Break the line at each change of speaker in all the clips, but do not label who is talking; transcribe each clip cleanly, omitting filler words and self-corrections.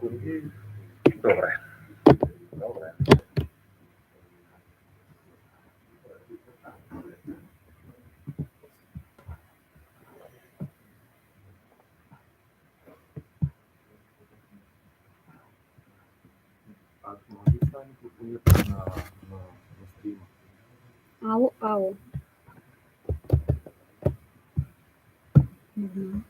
Добре. Добре. Може ли стане покоята на стрима?
Ало, ало. Не знам.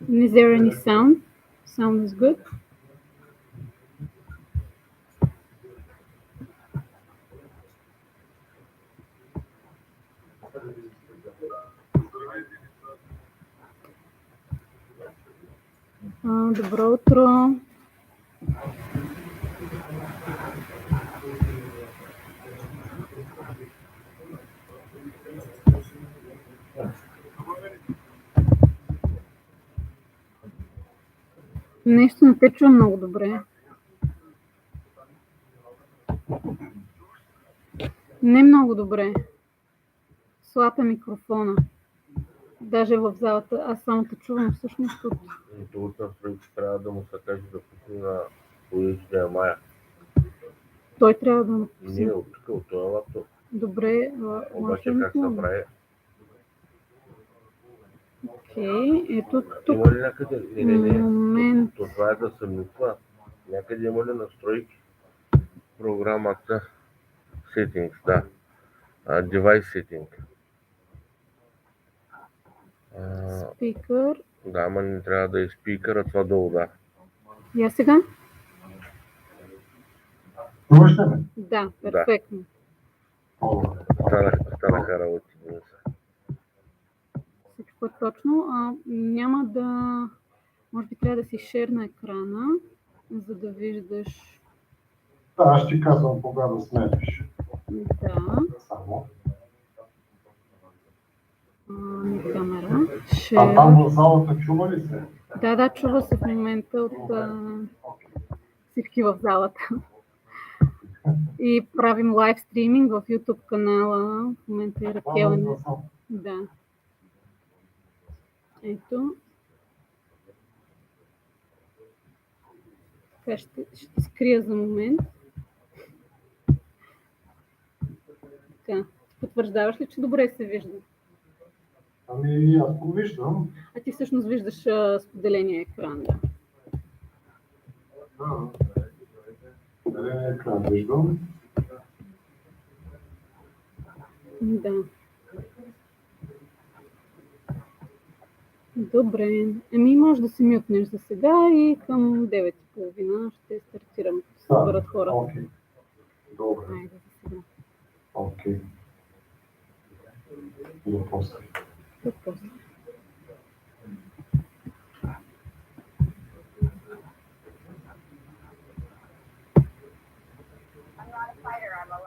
Is there any sound? Sound is good. Добро утро. Нещо не те чувам много добре. Не много добре. Слата микрофона. Даже в залата. Аз само те чувам всъщност от...
Другата настройка трябва да му се каже да пусне на HDMI.
Той трябва да напусне.
Не, от тук, от този лаптоп.
Добре.
Обаче как се прави?
Окей, ето тук.
Има ли някъде? Не.
Момент.
Това е да се мутва. Някъде има ли настройки? Програмата Settings, да. Device Setting.
Спикър.
Да, ама не трябва да е спикър, а това долу, да.
Я сега?
Чуваш ли ме?
Да, перфектно.
Станаха работи.
Всичко е точно. Няма да... Може би трябва да си шерна екрана, за да виждаш...
Да, аз ти казвам кога да смениш.
Да.
Само.
Камера.
А там в залата чува ли се?
Да, чува се в момента от всички в залата. И правим лайв стриминг в YouTube канала. В момента е Ракел. Да. Ето. Така ще скрия за момент. Така. Потвърждаваш ли, че добре се вижда?
Ами аз го виждам.
А ти всъщност виждаш споделения екран, да.
Да. Споделения екран виждам.
Да. Добре. Може да се мютнеш за сега и към 9:30 ще стартирам. Съберат хората.
Окей. Добре.
Айде за сега.
Окей. До после.
До после. I'm not a fighter, I'm a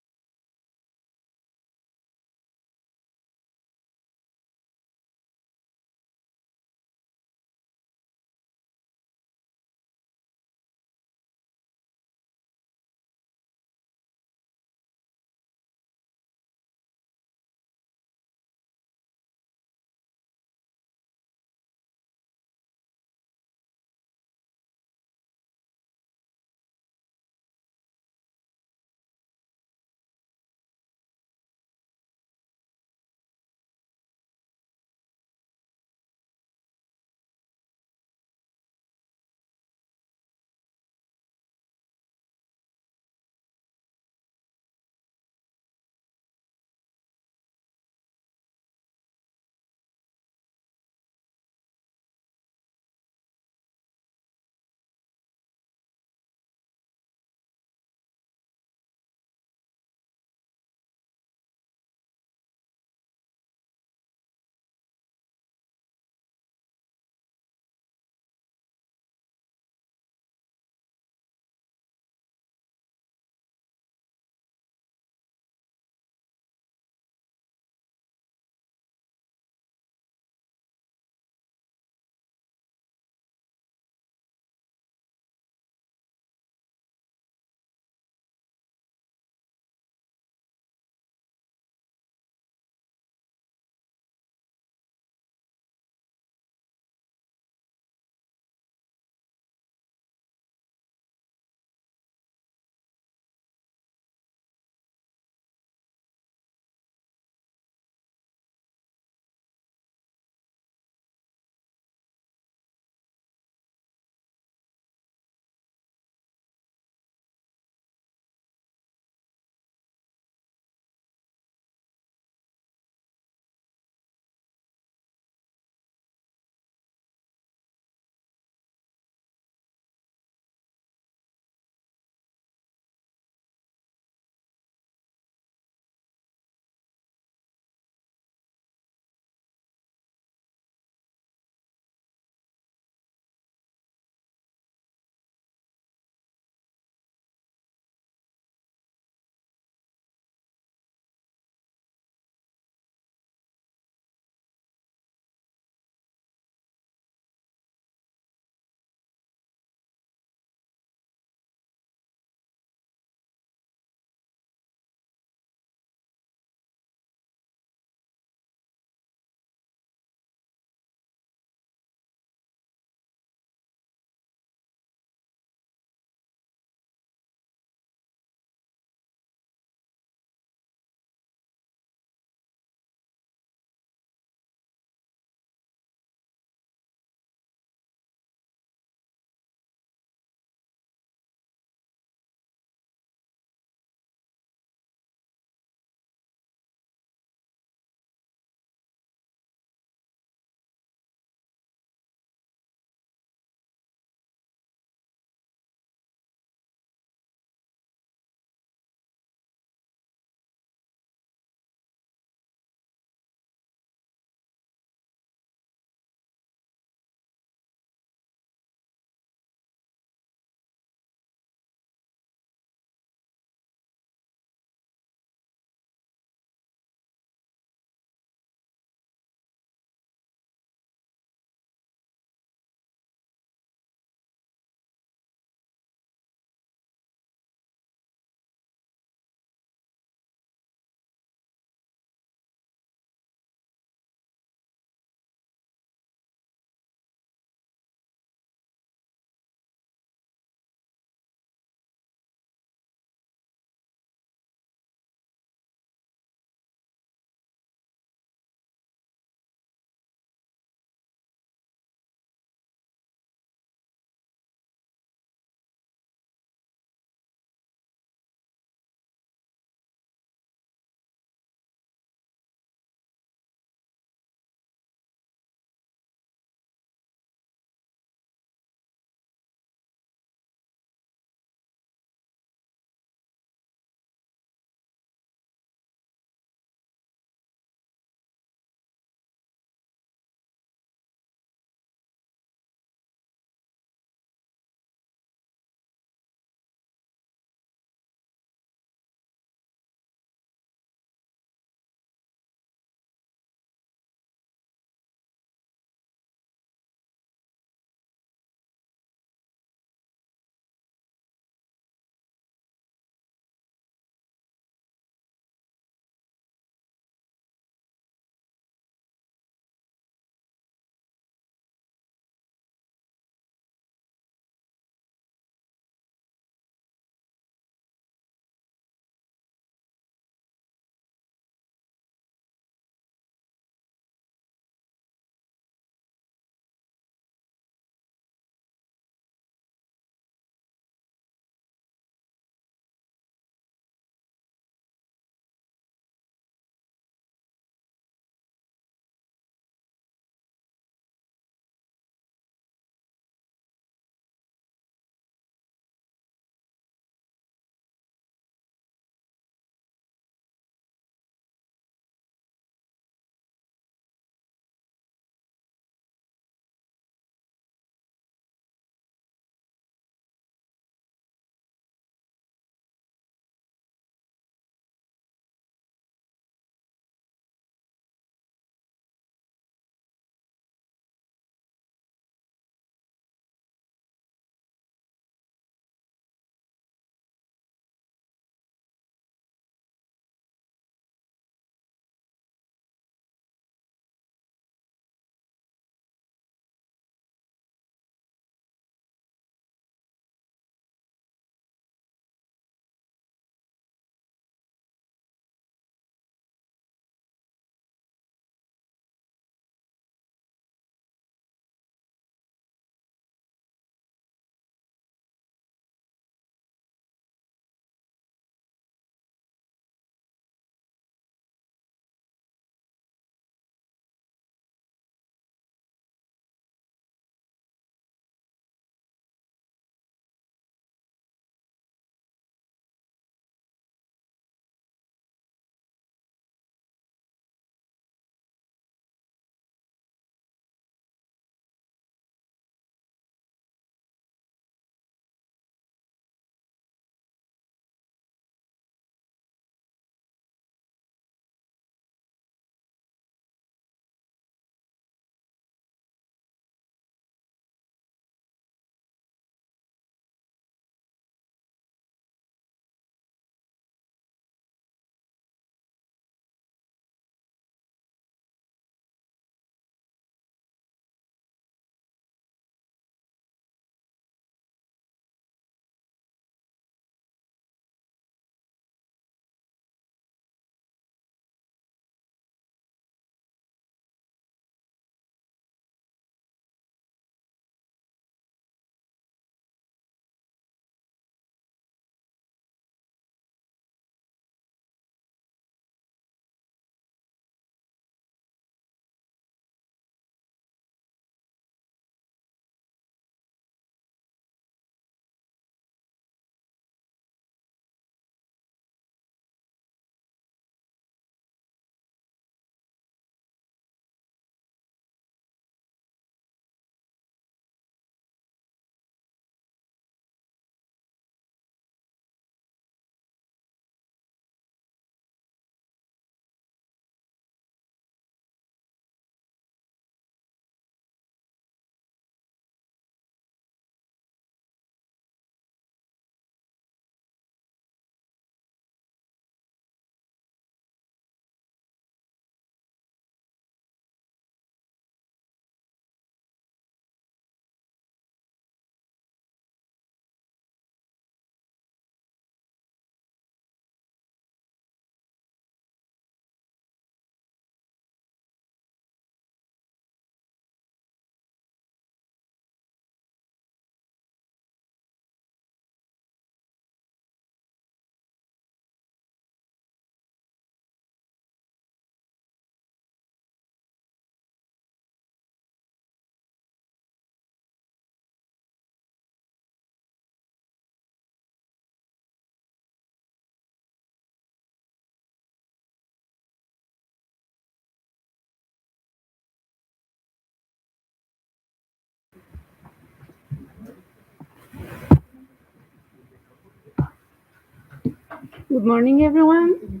Good morning, everyone.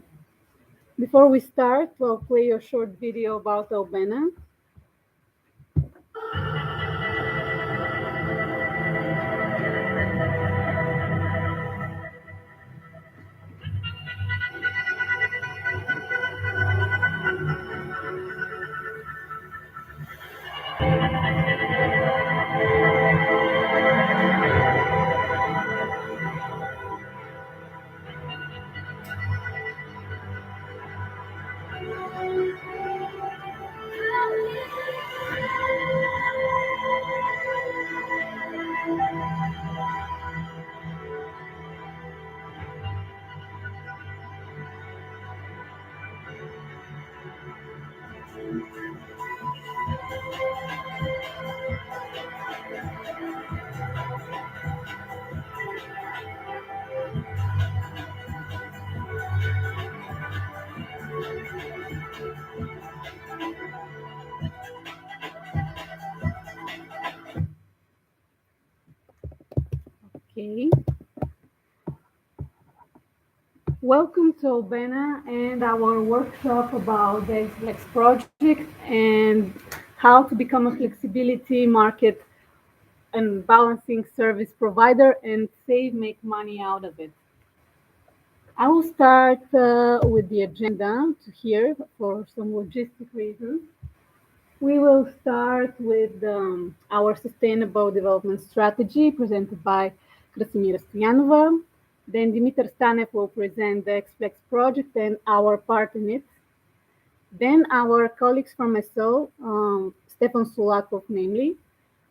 Before we start, I'll play a short video about Albena. Okay. Welcome to Albena and our workshop about the Flex project and how to become a flexibility market and balancing service provider and make money out of it. I will start with the agenda here for some logistic reasons. We will start with our sustainable development strategy presented by Krasimira Stoyanova. Then Dimitar Stanev will present the XFlex project and our part in it. Then our colleagues from ESO, Stefan Sulakov namely,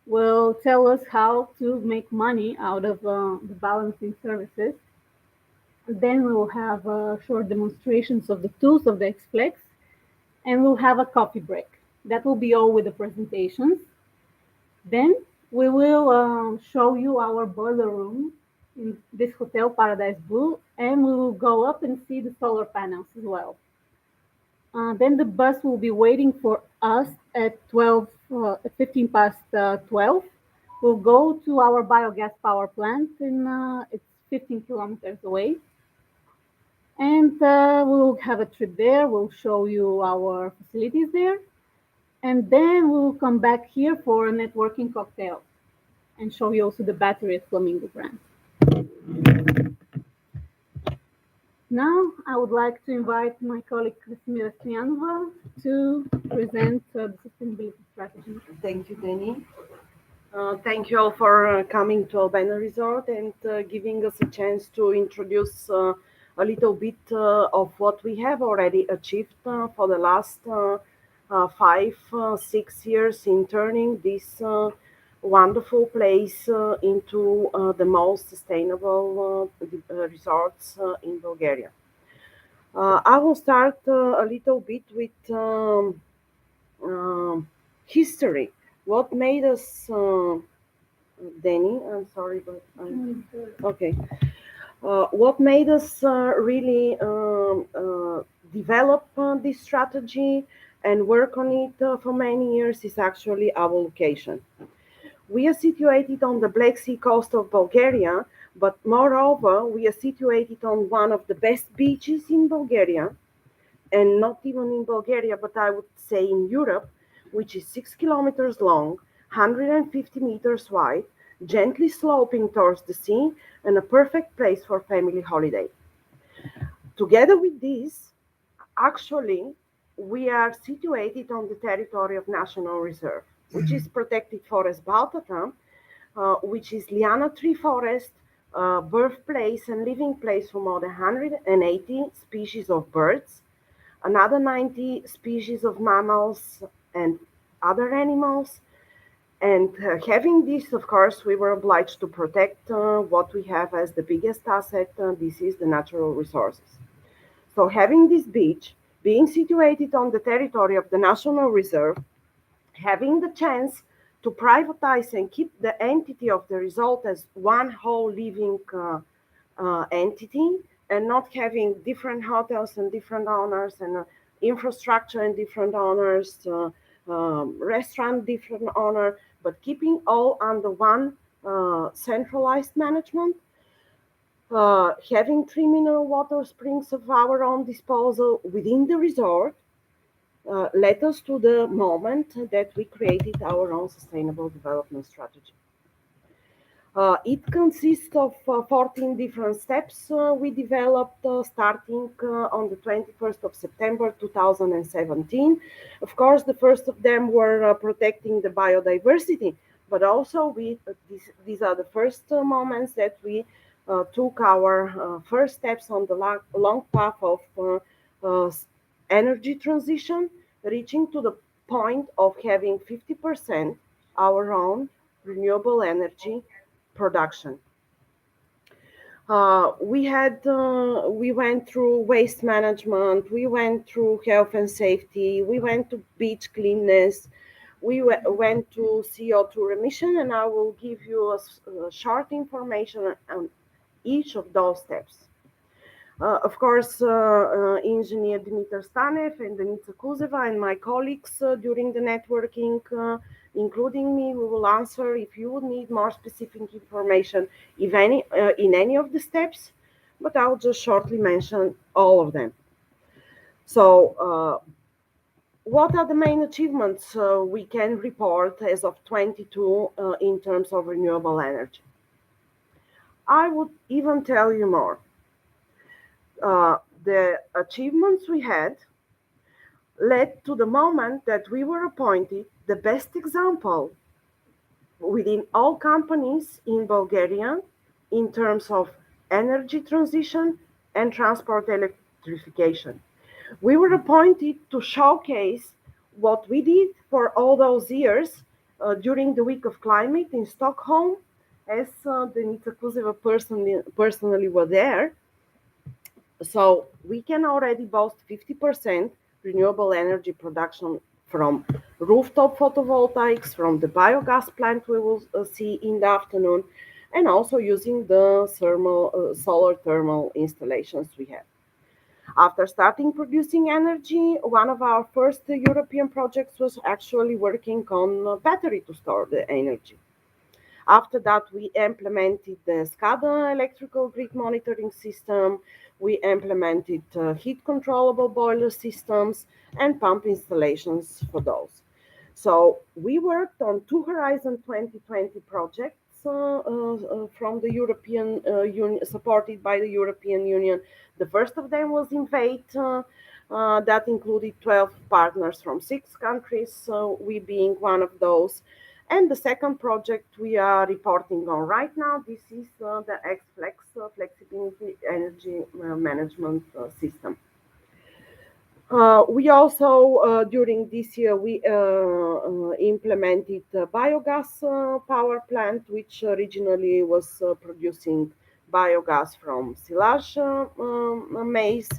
will tell us how to make money out of the balancing services. Then we will have short demonstrations of the tools of the XFlex, and we'll have a coffee break. That will be all with the presentations. Then we will show you our boiler room in this hotel, Paradise Blue, and we will go up and see the solar panels as well. Then the bus will be waiting for us at 15 past 12. We'll go to our biogas power plant, and it's 15 kilometers away. And we'll have a trip there. We'll show you our facilities there. And then we'll come back here for a networking cocktail and show you also the battery at Flamingo brand. Now, I would like to invite my colleague Krasimira Stoyanova to present the sustainability strategy.
Thank you, Dani. Thank you all for coming to Albena Resort and giving us a chance to introduce a little bit of what we have already achieved for the last 5-6 years in turning this wonderful place into the most sustainable resorts in Bulgaria. I will start a little bit with history. What made us, Danny? I'm sorry, but okay. What made us really develop this strategy and work on it for many years is actually our location. We are situated on the Black Sea coast of Bulgaria, but moreover, we are situated on one of the best beaches in Bulgaria, and not even in Bulgaria, but I would say in Europe, which is 6 kilometers long, 150 meters wide, gently sloping towards the sea, and a perfect place for family holiday. Together with this, actually, we are situated on the territory of National Reserve, which is protected forest Baltata, which is liana tree forest, birthplace and living place for more than 180 species of birds, another 90 species of mammals and other animals. And having this, of course, we were obliged to protect what we have as the biggest asset. This is the natural resources. So having this beach, being situated on the territory of the National Reserve, having the chance to privatize and keep the entity of the resort as one whole living entity, and not having different hotels and different owners and infrastructure and different owners, restaurant different owner, but keeping all under one centralized management, Having 3 mineral water springs of our own disposal within the resort led us to the moment that we created our own sustainable development strategy. It consists of 14 different steps we developed starting on the 21st of September 2017. Of course, the first of them were protecting the biodiversity, but also these are the first moments that we took our first steps on the long path of energy transition, reaching to the point of having 50% our own renewable energy production. We went through waste management, we went through health and safety, we went to beach cleanness, went to CO2 emission, and I will give you a short information on each of those steps. Of course, engineer Dimitar Stanev and Denica Kuzeva and my colleagues during the networking, including me, we will answer if you would need more specific information if any, in any of the steps, but I'll just shortly mention all of them. So, what are the main achievements we can report as of 22 in terms of renewable energy? I would even tell you more. The achievements we had led to the moment that we were appointed the best example within all companies in Bulgaria in terms of energy transition and transport electrification. We were appointed to showcase what we did for all those years during the Week of Climate in Stockholm, as Denica Kuzeva personally were there. So we can already boast 50% renewable energy production from rooftop photovoltaics, from the biogas plant we will see in the afternoon, and also using the solar thermal installations we have. After starting producing energy, one of our first European projects was actually working on a battery to store the energy. After that, we implemented the SCADA electrical grid monitoring system. We implemented heat controllable boiler systems and pump installations for those. So we worked on two Horizon 2020 projects from the European Union, supported by the European Union. The first of them was INVADE, that included 12 partners from 6 countries, we being one of those. And the second project we are reporting on right now, this is the XFlex Flexibility Energy Management System. We also, during this year, we implemented a biogas power plant, which originally was producing biogas from silage maize,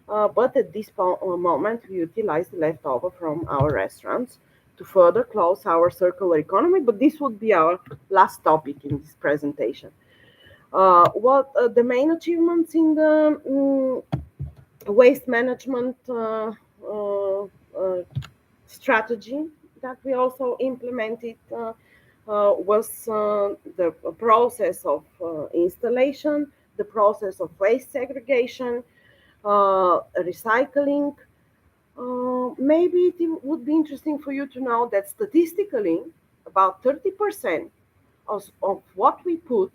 but at this moment we utilize the leftover from our restaurants to further close our circular economy, but this would be our last topic in this presentation. What the main achievements in the waste management strategy that we also implemented was the process of installation, the process of waste segregation, recycling. Maybe it would be interesting for you to know that statistically, about 30% of what we put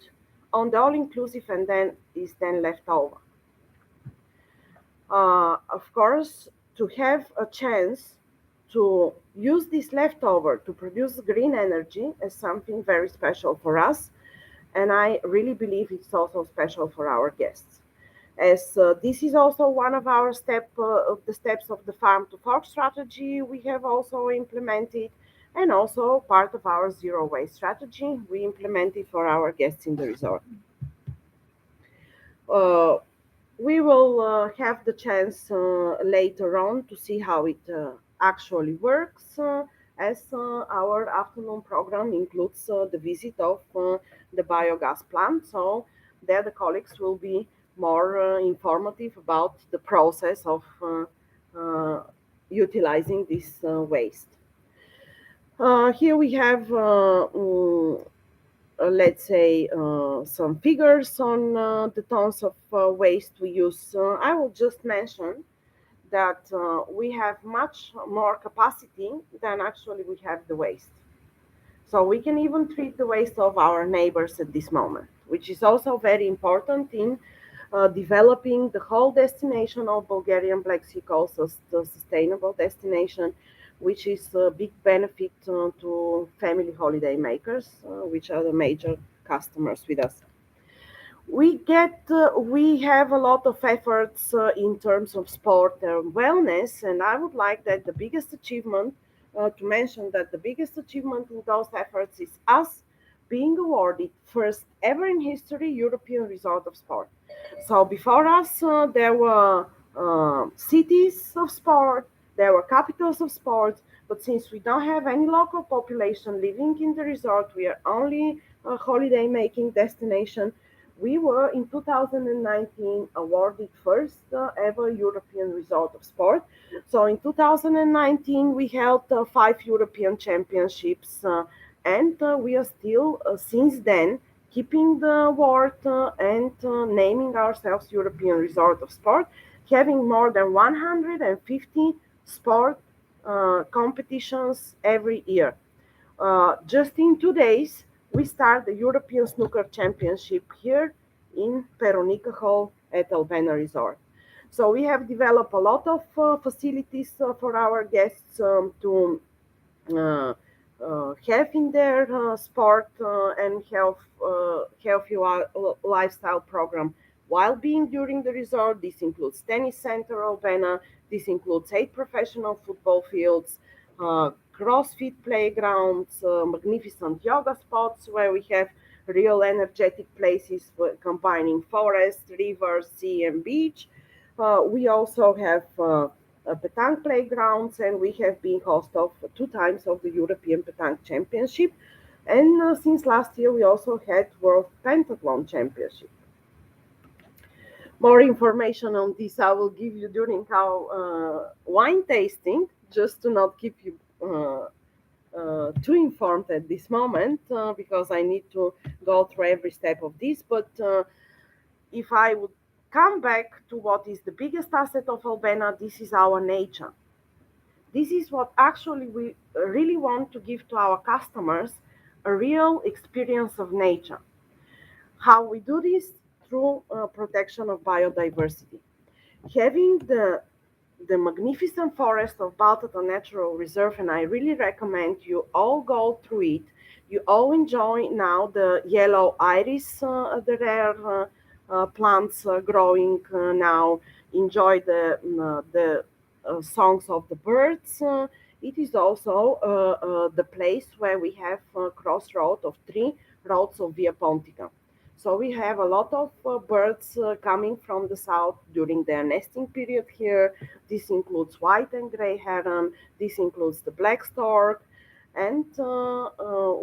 on the all-inclusive and then is then left over. Of course, to have a chance to use this leftover to produce green energy is something very special for us, and I really believe it's also special for our guests. As this is also one of our steps of the farm to fork strategy we have also implemented, and also part of our zero waste strategy we implemented for our guests in the resort. We will have the chance later on to see how it actually works, as our afternoon program includes the visit of the biogas plant. So there the colleagues will be more informative about the process of utilizing this waste. Here we have let's say, some figures on the tons of waste we use. I will just mention that we have much more capacity than actually we have the waste. So we can even treat the waste of our neighbors at this moment, which is also very important in developing the whole destination of Bulgarian Black Sea Coast as the sustainable destination, which is a big benefit to family holiday makers, which are the major customers with us. We have a lot of efforts in terms of sport and wellness, and I would like that the biggest achievement to mention that the biggest achievement in those efforts is us being awarded first ever in history European Resort of Sport. So before us, there were cities of sport, there were capitals of sports, but since we don't have any local population living in the resort, we are only a holiday making destination. We were in 2019 awarded first ever European Resort of Sport. So in 2019 we held 5 European championships, and we are still since then keeping the award and naming ourselves European Resort of Sport, having more than 150 sport competitions every year. Just in 2 days, we start the European Snooker Championship here in Peronica Hall at Albena Resort. So we have developed a lot of facilities for our guests to have in their sport and healthy lifestyle program while being during the resort. This includes tennis center Albena. This includes 8 professional football fields, CrossFit playgrounds, magnificent yoga spots where we have real energetic places for combining forest, river, sea, and beach. We also have petanque playgrounds, and we have been host of 2 times of the European Petanque Championship. And since last year, we also had World Pentathlon Championship. More information on this I will give you during our wine tasting, just to not keep you too informed at this moment, because I need to go through every step of this. But if I would come back to what is the biggest asset of Albena, this is our nature. This is what actually we really want to give to our customers, a real experience of nature. How we do this? Through protection of biodiversity. Having the magnificent forest of Baltata Natural Reserve, and I really recommend you all go through it. You all enjoy now the yellow iris, the rare plants growing now. Enjoy the songs of the birds. It is also the place where we have a crossroad of 3 roads of Via Pontica. So we have a lot of birds coming from the south during their nesting period here. This includes white and gray heron. This includes the black stork. And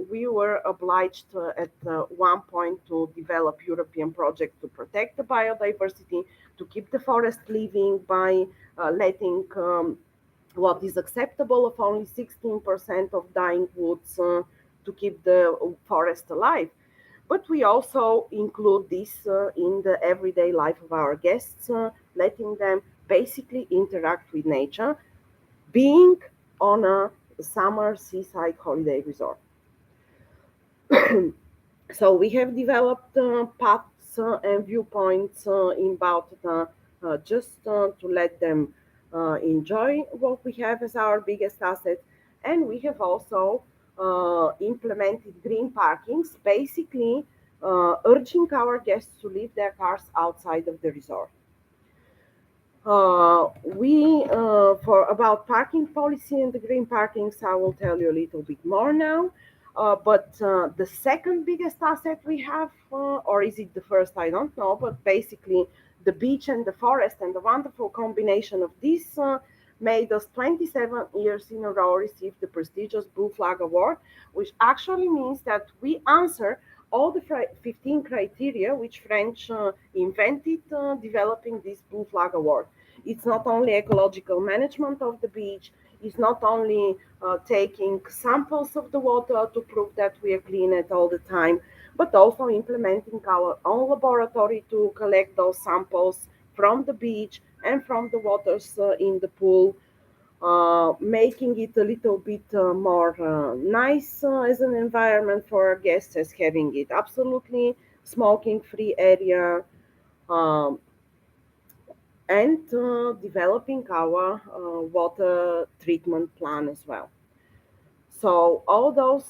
we were obliged at one point to develop European project to protect the biodiversity, to keep the forest living by letting what is acceptable of only 16% of dying woods to keep the forest alive. But we also include this in the everyday life of our guests, letting them basically interact with nature, being on a summer seaside holiday resort. So we have developed paths and viewpoints in Baltata just to let them enjoy what we have as our biggest asset. And we have also implemented green parkings, basically urging our guests to leave their cars outside of the resort. For about parking policy and the green parkings, I will tell you a little bit more now. But the second biggest asset we have, or is it the first? I don't know. But basically, the beach and the forest and the wonderful combination of these made us 27 years in a row receive the prestigious Blue Flag Award, which actually means that we answer all the 15 criteria which French invented developing this Blue Flag Award. It's not only ecological management of the beach, it's not only taking samples of the water to prove that we are clean at all the time, but also implementing our own laboratory to collect those samples from the beach and from the waters in the pool, making it a little bit more nice as an environment for our guests, as having it absolutely smoking free area, um, and developing our water treatment plan as well. So all those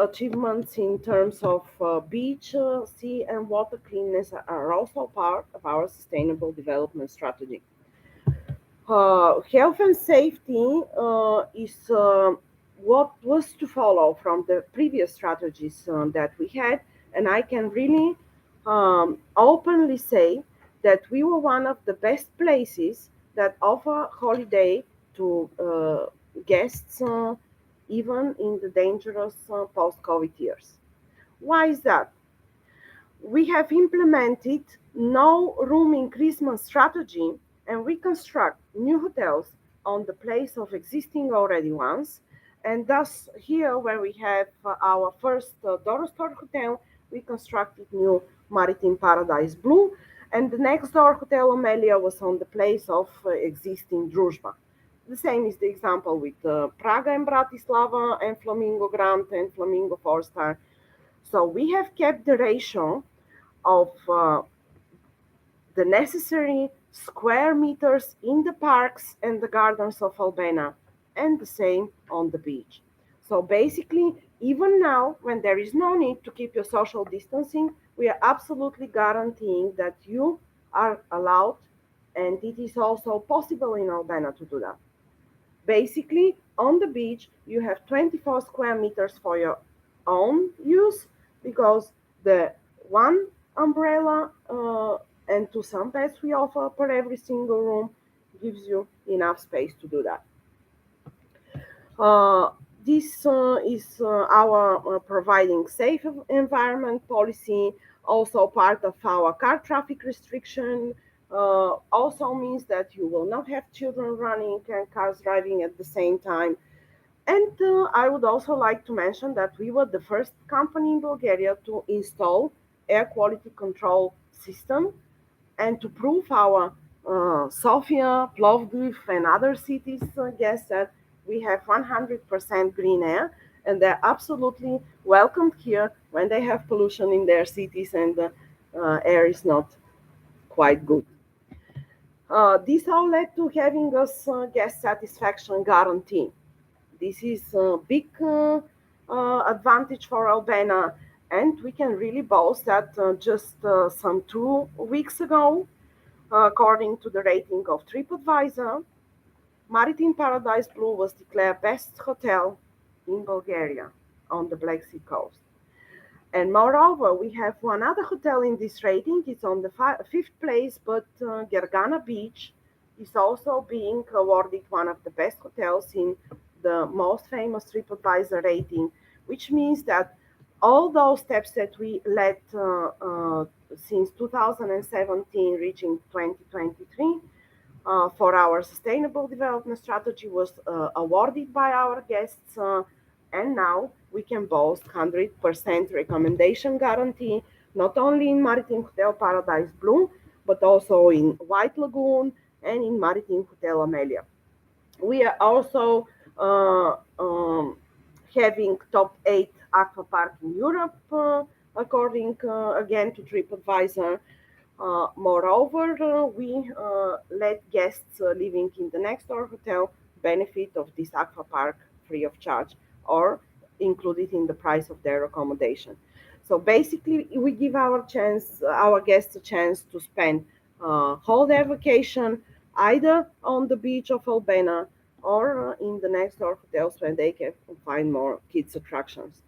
achievements in terms of beach, sea, and water cleanness are also part of our sustainable development strategy. Health and safety is what was to follow from the previous strategies that we had, and I can really openly say that we were one of the best places that offer holiday to guests, even in the dangerous post-COVID years. Why is that? We have implemented no room increasement strategy, and we construct new hotels on the place of existing already ones. And thus, here where we have our first Dorostor hotel, we constructed new Maritime Paradise Blue, and the next door Hotel Amelia was on the place of existing Druzhba. The same is the example with Praga and Bratislava and Flamingo Grand and Flamingo 4-star. So we have kept the ratio of the necessary square meters in the parks and the gardens of Albena, and the same on the beach. So basically, even now, when there is no need to keep your social distancing, we are absolutely guaranteeing that you are allowed, and it is also possible in Albena to do that. Basically, on the beach, you have 24 square meters for your own use, because the one umbrella and two sunbeds we offer per every single room gives you enough space to do that. Uh, this is our providing safe environment policy, also part of our car traffic restriction. Also means that you will not have children running and cars driving at the same time. And I would also like to mention that we were the first company in Bulgaria to install air quality control system, and to prove our Sofia, Plovdiv, and other cities guests that we have 100% green air, and they're absolutely welcomed here when they have pollution in their cities and the air is not quite good. This all led to having us guest satisfaction guarantee. This is a big advantage for Albena, and we can really boast that just some 2 weeks ago, according to the rating of TripAdvisor, Maritime Paradise Blue was declared best hotel in Bulgaria on the Black Sea coast. And moreover, we have one other hotel in this rating. It's on the fifth place, but Gergana Beach is also being awarded one of the best hotels in the most famous TripAdvisor rating, which means that all those steps that we led since 2017, reaching 2023, for our sustainable development strategy was awarded by our guests, and now we can boast 100% recommendation guarantee, not only in Maritime Hotel Paradise Blue, but also in White Lagoon and in Maritime Hotel Amelia. We are also having top 8 aqua park in Europe, according again to TripAdvisor. Moreover, we let guests living in the next door hotel benefit of this aqua park free of charge, or included in the price of their accommodation. So basically, we give our guests a chance to spend whole their vacation either on the beach of Albena or in the next door hotels where they can find more kids attractions.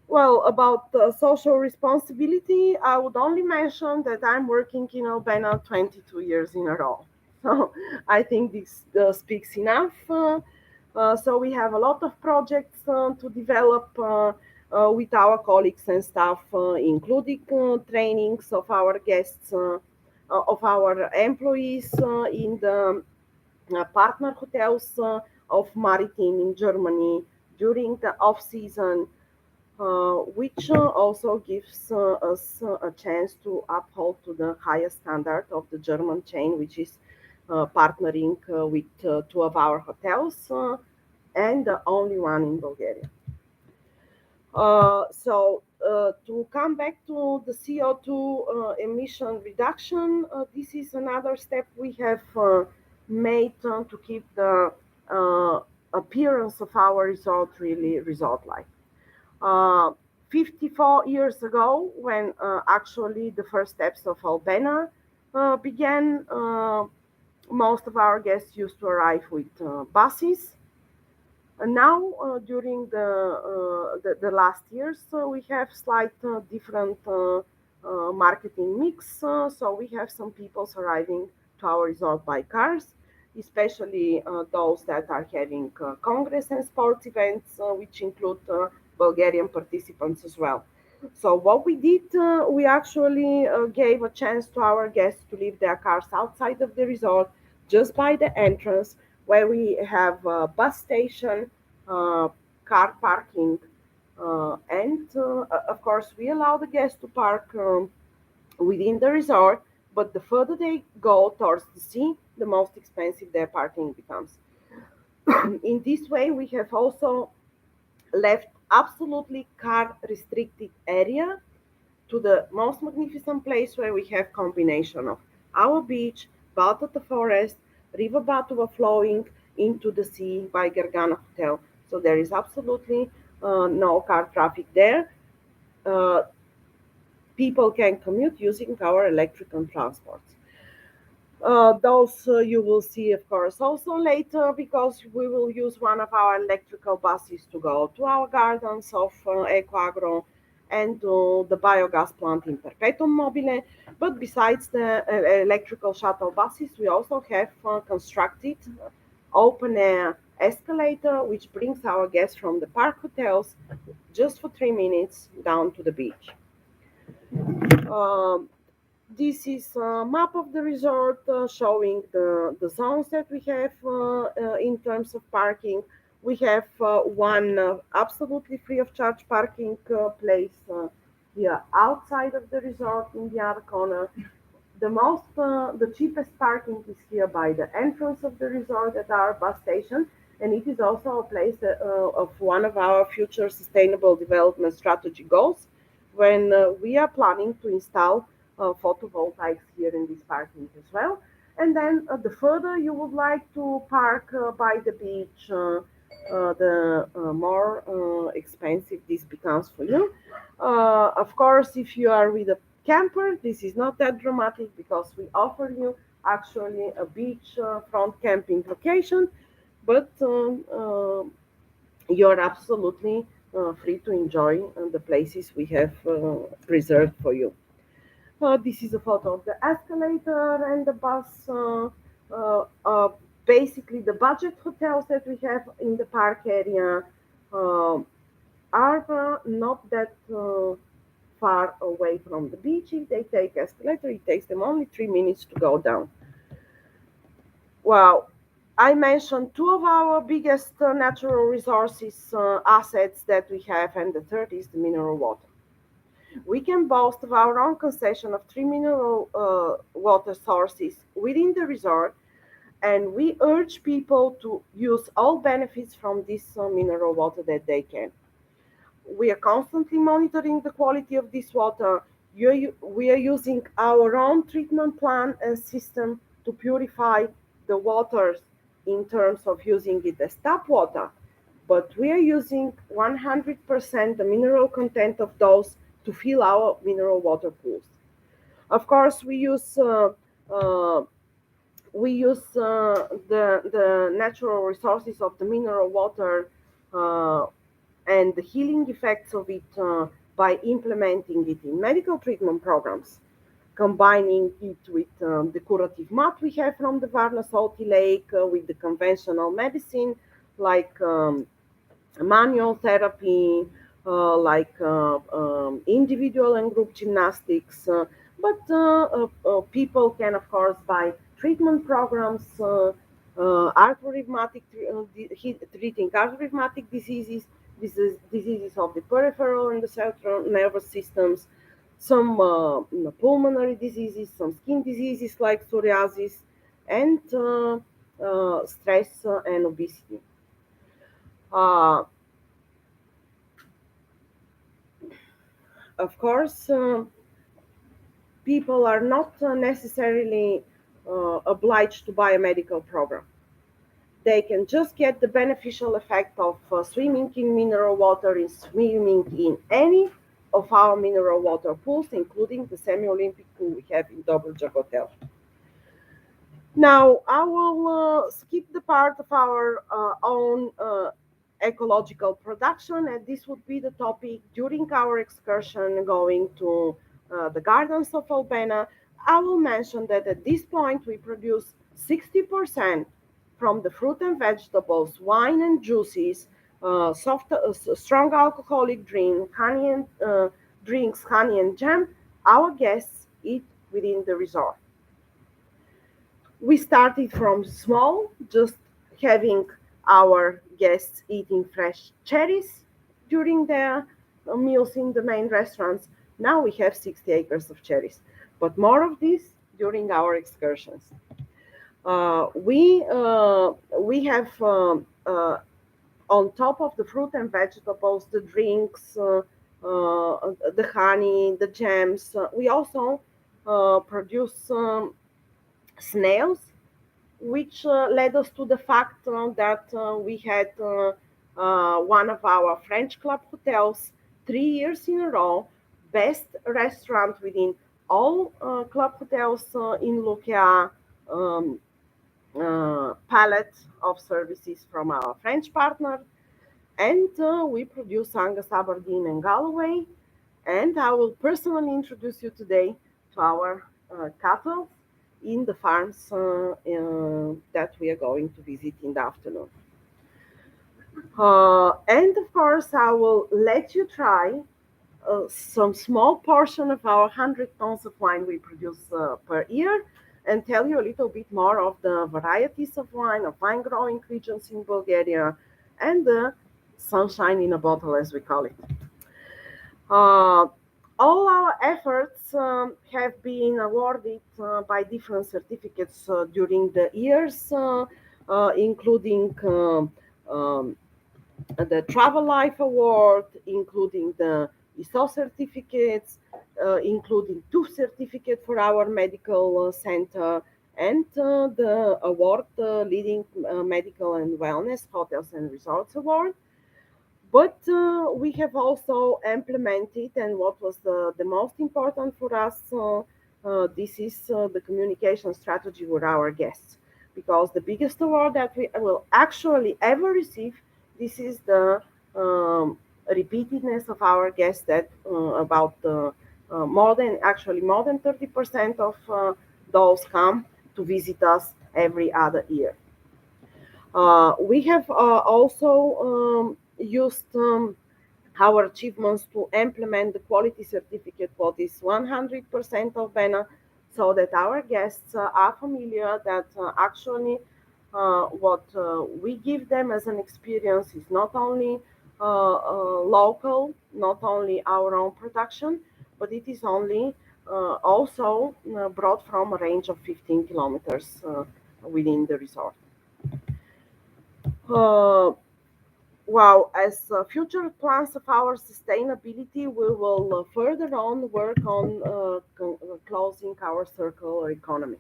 Well, about social responsibility, I would only mention that I'm working in Albena 22 years in a row. So I think this speaks enough. So we have a lot of projects to develop with our colleagues and staff, including trainings of our guests, of our employees in the partner hotels of Maritime in Germany during the off season. which also gives us a chance to uphold to the highest standard of the German chain, which is partnering with two of our hotels and the only one in Bulgaria. To come back to the CO2 emission reduction, this is another step we have made to keep the uh, appearance of our resort really resort-like. Uh, 54 years ago, when actually the first steps of Albena began, most of our guests used to arrive with buses. And now, during the last years, we have slight different marketing mix. So we have some people arriving to our resort by cars, especially those that are having congress and sports events, which include Bulgarian participants as well. So what we did, we actually gave a chance to our guests to leave their cars outside of the resort, just by the entrance, where we have a bus station, uh, car parking, and of course we allow the guests to park within the resort. But the further they go towards the sea, the most expensive their parking becomes. In this way, we have also left absolutely car restricted area to the most magnificent place where we have combination of our beach, part of the forest, river Batuva flowing into the sea by Gargana Hotel. So there is absolutely no car traffic there. Uh, People can commute using our electrical transports. Those you will see, of course, also later, because we will use one of our electrical buses to go to our gardens of Ecoagro and the biogas plant in Perpetuum Mobile. But besides the electrical shuttle buses, we also have constructed open air escalator, which brings our guests from the park hotels just for 3 minutes down to the beach. Um, this is a map of the resort showing the zones that we have in terms of parking. We have one absolutely free of charge parking place here outside of the resort in the other corner. The cheapest parking is here by the entrance of the resort at our bus station, and it is also a place of one of our future sustainable development strategy goals, when we are planning to install photovoltaics here in this parking as well. And then the further you would like to park by the beach, the more expensive this becomes for you. Of course, if you are with a camper, this is not that dramatic, because we offer you actually a beach front camping location, but you're absolutely free to enjoy the places we have preserved for you. This is a photo of the escalator and the bus. Uh, uh, Basically, the budget hotels that we have in the park area uh, are not that far away from the beach. If they take escalator, it takes them only 3 minutes to go down. Well, I mentioned two of our biggest natural resources assets that we have, and the third is the mineral water. We can boast of our own concession of three mineral water sources within the resort, and we urge people to use all benefits from this mineral water that they can. We are constantly monitoring the quality of this water. We are using our own treatment plan and system to purify the waters in terms of using it as tap water, but we are using 100% the mineral content of those to fill our mineral water pools. Of course, uh, the natural resources of the mineral water uh, and the healing effects of it by implementing it in medical treatment programs, combining it with the curative mat we have from the Varna Salty Lake, with the conventional medicine like manual therapy, individual and group gymnastics. But people can, of course, buy treatment programs, treating arthrogryptic diseases, diseases of the peripheral and the central nervous systems, some pulmonary diseases, some skin diseases like psoriasis, and stress and obesity. Uh, of course, people are not necessarily obliged to buy a medical program. They can just get the beneficial effect of swimming in mineral water, in swimming in any of our mineral water pools, including the semi-Olympic pool we have in Dobruja Hotel. Now, I will skip the part of our own ecological production, and this would be the topic during our excursion going to the gardens of Albena. I will mention that at this point we produce 60% from the fruit and vegetables, wine and juices, strong alcoholic drinks, honey and jam. Our guests eat within the resort. We started from small, just having our guests eating fresh cherries during their meals in the main restaurants. Now we have 60 acres of cherries, but more of this during our excursions. We have on top of the fruit and vegetables, the drinks, the honey, the jams. We also produce snails, which led us to the fact that we had one of our French club hotels 3 years in a row, best restaurant within all club hotels in Lucia, um, palette of services from our French partner. And we produce Angus, Aberdeen, and Galloway. And I will personally introduce you today to our cattle in the farms that we are going to visit in the afternoon. And of course, I will let you try some small portion of our 100 tons of wine we produce per year and tell you a little bit more of the varieties of wine growing regions in Bulgaria, and the sunshine in a bottle, as we call it. Uh, all our efforts have been awarded by different certificates during the years, including the Travel Life Award, including the ESO certificates, including two certificates for our medical center, and the award, Leading Medical and Wellness Hotels and Resorts Award. But we have also implemented, and what was the most important for us, this is the communication strategy with our guests. Because the biggest award that we will actually ever receive, this is the repeatedness of our guests, that about more than 30% of those come to visit us every other year. We have also used our achievements to implement the quality certificate, what is 100% of BENA, so that our guests are familiar that actually what we give them as an experience is not only local, not only our own production, but it is only also brought from a range of 15 kilometers within the resort. Uh, Wow, as future plans of our sustainability, we will further on work on closing our circular economy.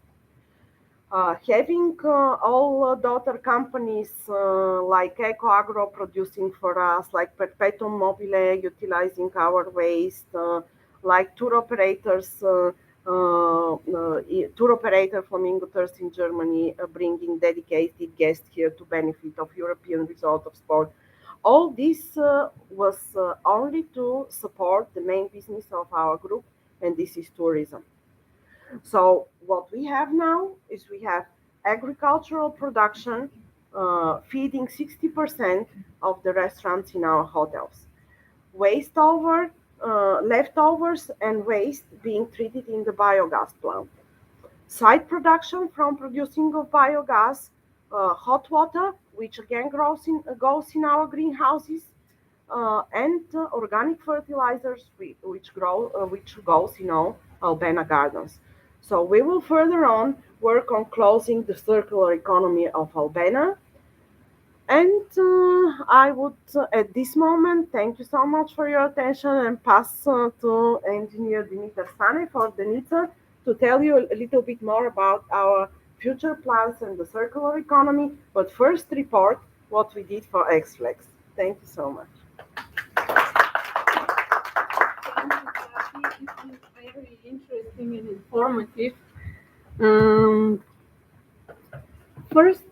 Having all daughter companies like EcoAgro producing for us, like Perpetuum Mobile utilizing our waste, like tour operator Flamingo Tours in Germany, bringing dedicated guests here to benefit of European resort of sport. All this was only to support the main business of our group, and this is tourism. So what we have now is we have agricultural production feeding 60% of the restaurants in our hotels. Leftovers and waste being treated in the biogas plant. Side production from producing of biogas, hot water, which again goes in our greenhouses, and organic fertilizers, which goes, Albena Gardens. So we will further on work on closing the circular economy of Albena. And I would, at this moment, thank you so much for your attention and pass to Engineer Dimitar Stane for Denica to tell you a little bit more about our future plans and the circular economy. But first, report what we did for XFlex. Thank you so much.
Thank you, Kathy. This is very interesting and informative. Um, First,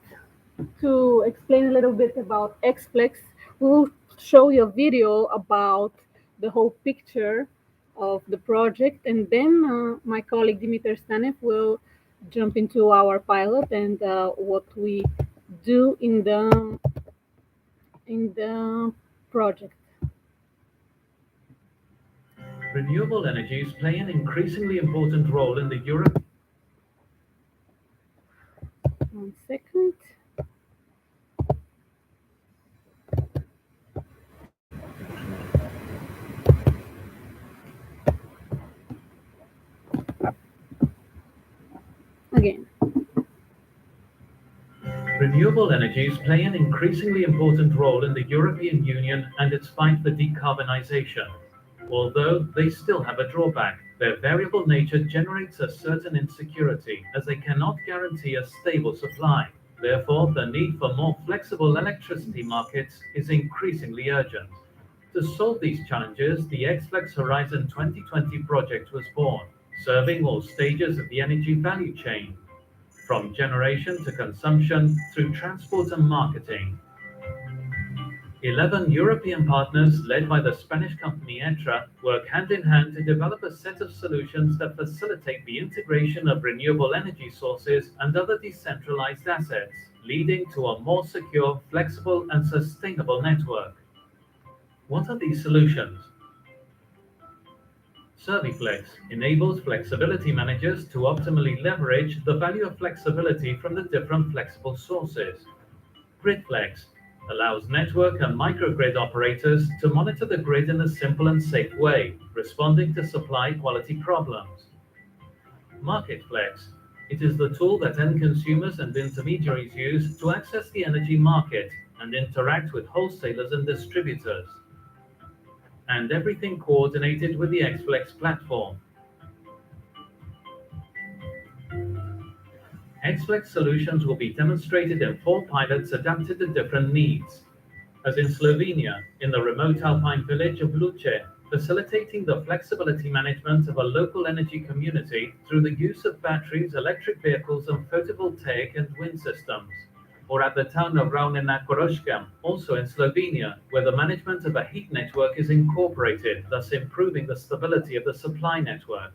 to explain a little bit about XFlex, we'll show you a video about the whole picture of the project, and then my colleague Dimitar Stanev will jump into our pilot and what we do in the project.
Renewable energies play an increasingly important role in the Europe.
1 second. Again.
Renewable energies play an increasingly important role in the European Union and its fight for decarbonization. Although they still have a drawback, their variable nature generates a certain insecurity as they cannot guarantee a stable supply. Therefore, the need for more flexible electricity markets is increasingly urgent. To solve these challenges, the XFlex Horizon 2020 project was born, serving all stages of the energy value chain, from generation to consumption through transport and marketing. 11 European partners, led by the Spanish company ETRA, work hand in hand to develop a set of solutions that facilitate the integration of renewable energy sources and other decentralized assets, leading to a more secure, flexible, and sustainable network. What are these solutions? ServiFlex enables flexibility managers to optimally leverage the value of flexibility from the different flexible sources. GridFlex allows network and microgrid operators to monitor the grid in a simple and safe way, responding to supply quality problems. MarketFlex. It is the tool that end consumers and intermediaries use to access the energy market and interact with wholesalers and distributors. And everything coordinated with the XFlex platform. XFlex solutions will be demonstrated in 4 pilots adapted to different needs, as in Slovenia, in the remote alpine village of Luce, facilitating the flexibility management of a local energy community through the use of batteries, electric vehicles, and photovoltaic and wind systems. Or at the town of Ravnena Koroška, also in Slovenia, where the management of a heat network is incorporated, thus improving the stability of the supply network.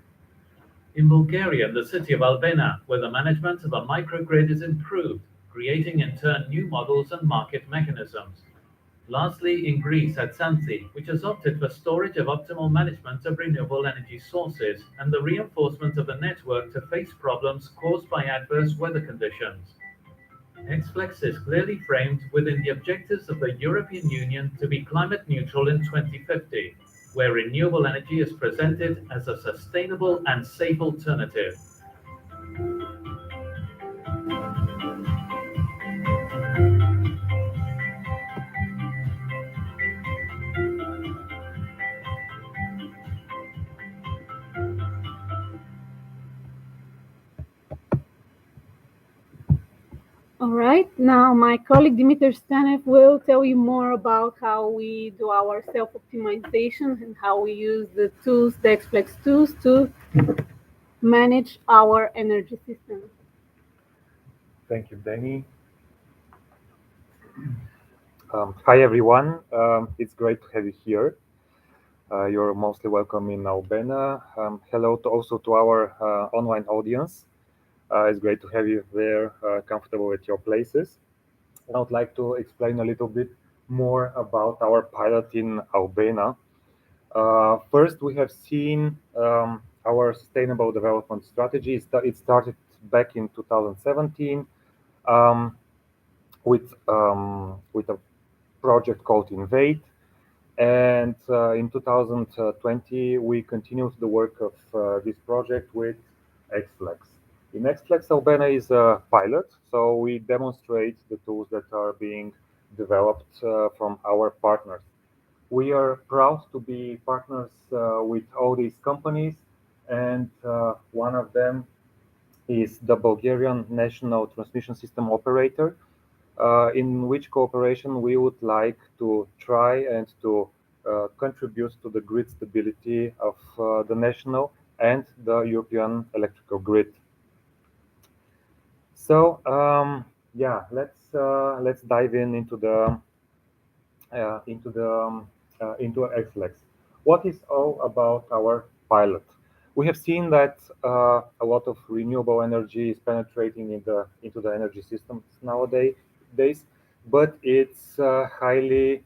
In Bulgaria, the city of Albena, where the management of a microgrid is improved, creating in turn new models and market mechanisms. Lastly, in Greece at Xanthi, which has opted for storage of optimal management of renewable energy sources and the reinforcement of the network to face problems caused by adverse weather conditions. XFlex is clearly framed within the objectives of the European Union to be climate neutral in 2050, where renewable energy is presented as a sustainable and safe alternative.
All right, now my colleague Dimitar Stanev will tell you more about how we do our self-optimization and how we use the tools, the XFlex tools, to manage our energy system.
Thank you, Danny. Hi, everyone. It's great to have you here. You're mostly welcome in Albena. Hello also to our online audience. It's great to have you there, comfortable at your places. I would like to explain a little bit more about our pilot in Albena. First, we have seen our sustainable development strategy. It started back in 2017 with a project called Invade. And in 2020, we continued the work of this project with XFlex. In XFlex, Albena is a pilot, so we demonstrate the tools that are being developed from our partners. We are proud to be partners with all these companies, and one of them is the Bulgarian National Transmission System Operator, in which cooperation we would like to try and to contribute to the grid stability of the national and the European electrical grid. So yeah, let's dive in into the into XLEX. What is all about our pilot? We have seen that a lot of renewable energy is penetrating into the energy systems nowadays, but it's highly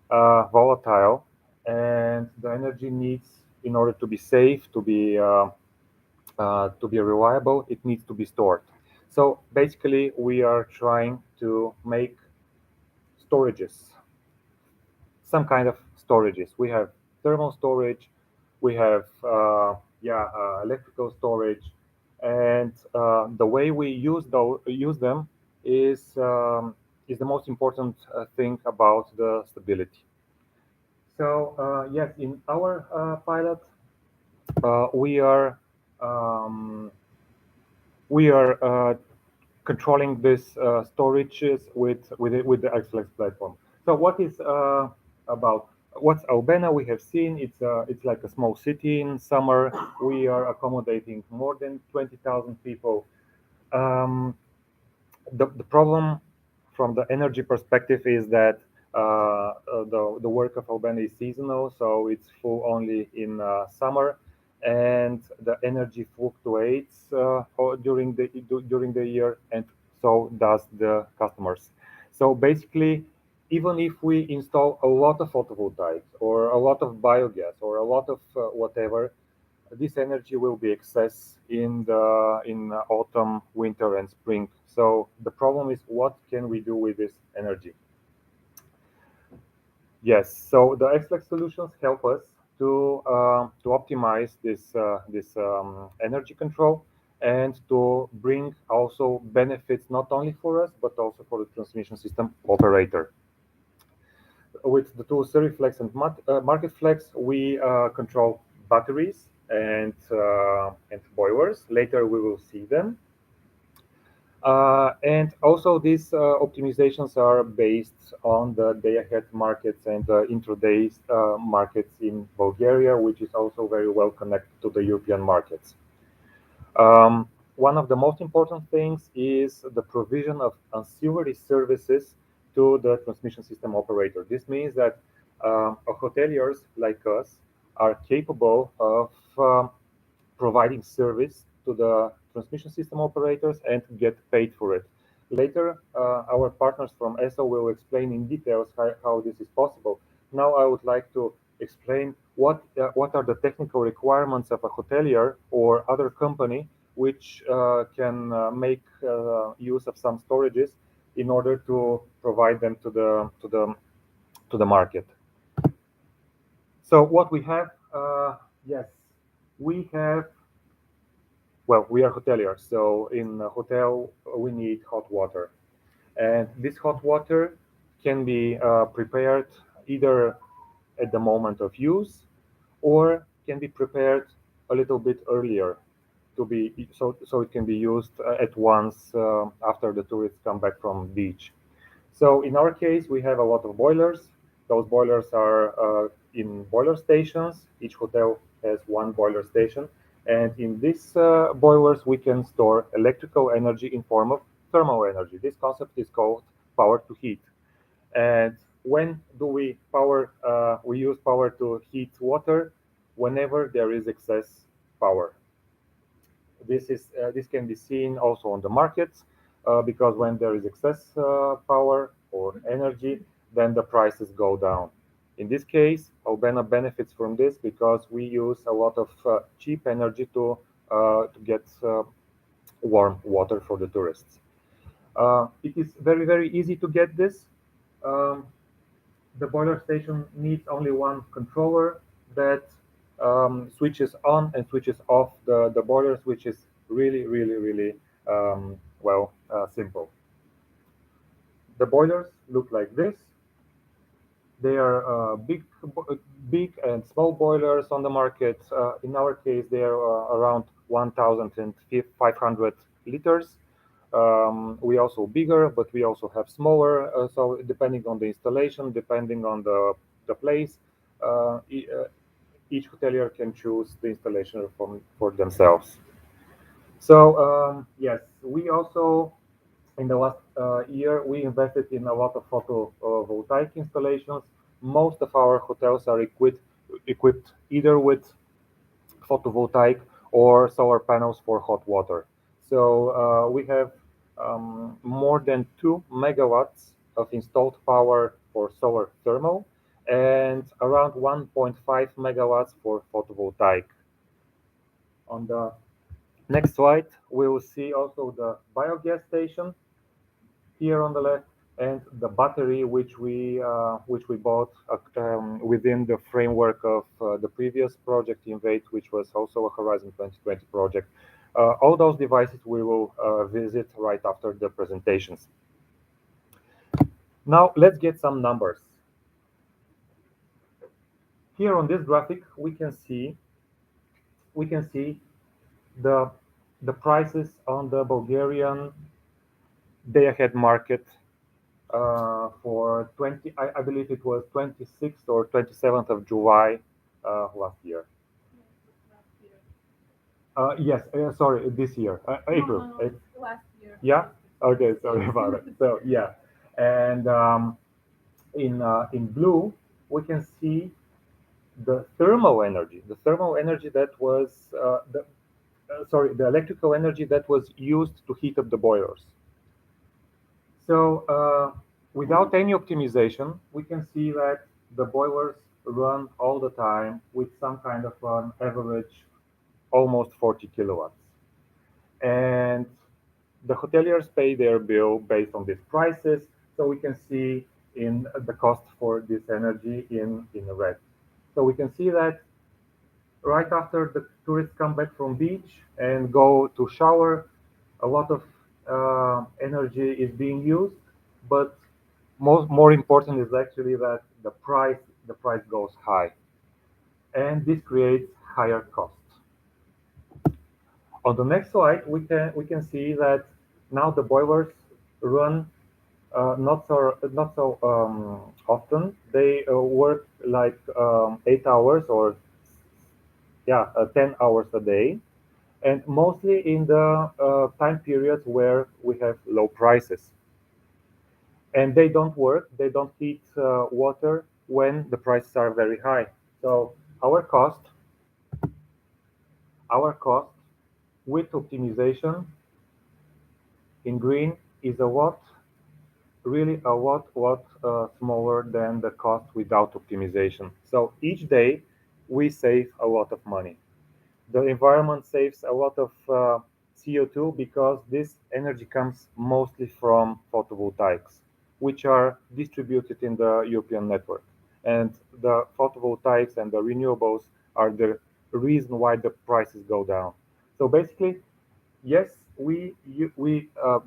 volatile, and the energy needs, in order to be safe, to be reliable, it needs to be stored. So basically, we are trying to make storages, some kind of storages. We have thermal storage, we have electrical storage, and the way we use them is the most important thing about the stability. So yes, in our pilot, we are um, controlling this storages with the XFlex platform. So what is about what's Albena? We have seen it's like a small city in summer. We are accommodating more than 20,000 people. Um, the problem from the energy perspective is that the work of Albena is seasonal, so it's full only in summer, and the energy fluctuates during the year, and so does the customers. So basically, even if we install a lot of photovoltaics or a lot of biogas or a lot of whatever, this energy will be excess in autumn, winter, and spring. So the problem is, what can we do with this energy? Yes, so the XFlex solutions help us to optimize this energy control and to bring also benefits not only for us but also for the transmission system operator. With the tools Seriflex and MarketFlex, we control batteries and boilers. Later we will see them. And also these optimizations are based on the day-ahead markets and the intraday markets in Bulgaria, which is also very well connected to the European markets. One of the most important things is the provision of ancillary services to the transmission system operator. This means that hoteliers like us are capable of providing service to the transmission system operators and get paid for it. Later, our partners from ESO will explain in details how this is possible. Now I would like to explain what are the technical requirements of a hotelier or other company which can make use of some storages in order to provide them to the market. So what we have, yes, we have. Well, we are hoteliers, so in a hotel we need hot water, and this hot water can be prepared either at the moment of use or can be prepared a little bit earlier to be so it can be used at once after the tourists come back from beach. So in our case, we have a lot of boilers. Those boilers are in boiler stations. Each hotel has one boiler station. And in these boilers, we can store electrical energy in form of thermal energy. This concept is called power to heat. And when do we power? We use power to heat water whenever there is excess power. This can be seen also on the markets because when there is excess power or energy, then the prices go down. In this case, Albena benefits from this because we use a lot of cheap energy to get warm water for the tourists. It is very, very easy to get this. Um, the boiler station needs only one controller that switches on and switches off the boilers, which is really simple. The boilers look like this. They are big and small boilers on the market. In our case, they are around 1,500 liters. We also bigger, but we also have smaller. So depending on the installation, depending on the place, each hotelier can choose the installation for themselves. So yes, we also in the last year we invested in a lot of photovoltaic installations. Most of our hotels are equipped either with photovoltaic or solar panels for hot water. So we have more than 2 megawatts of installed power for solar thermal and around 1.5 megawatts for photovoltaic. On the next slide, we will see also the biogas station here on the left and the battery which we bought within the framework of the previous project Invade, which was also a Horizon 2020 project. All those devices we will visit right after the presentations. Now let's get some numbers. Here on this graphic we can see the prices on the Bulgarian day-ahead market for I believe it was 26th or 27th of July last year. Yes, sorry, this year, April.
No, last year.
Yeah. Okay, sorry about it. So yeah, and in blue we can see the thermal energy. The thermal energy that was the electrical energy that was used to heat up the boilers. So without any optimization, we can see that the boilers run all the time with some kind of an average almost 40 kilowatts. And the hoteliers pay their bill based on these prices. So we can see in the cost for this energy in red. So we can see that right after the tourists come back from beach and go to shower, a lot of energy is being used, but more important is actually that the price goes high, and this creates higher costs. On the next slide, we can see that now the boilers run not so often. They work like 8 hours or 10 hours a day, and mostly in the time periods where we have low prices. And they don't work, they don't heat water when the prices are very high. So our cost with optimization in green is really a lot smaller than the cost without optimization. So each day we save a lot of money. The environment saves a lot of CO2 because this energy comes mostly from photovoltaics, which are distributed in the European network. And the photovoltaics and the renewables are the reason why the prices go down. So basically, yes, we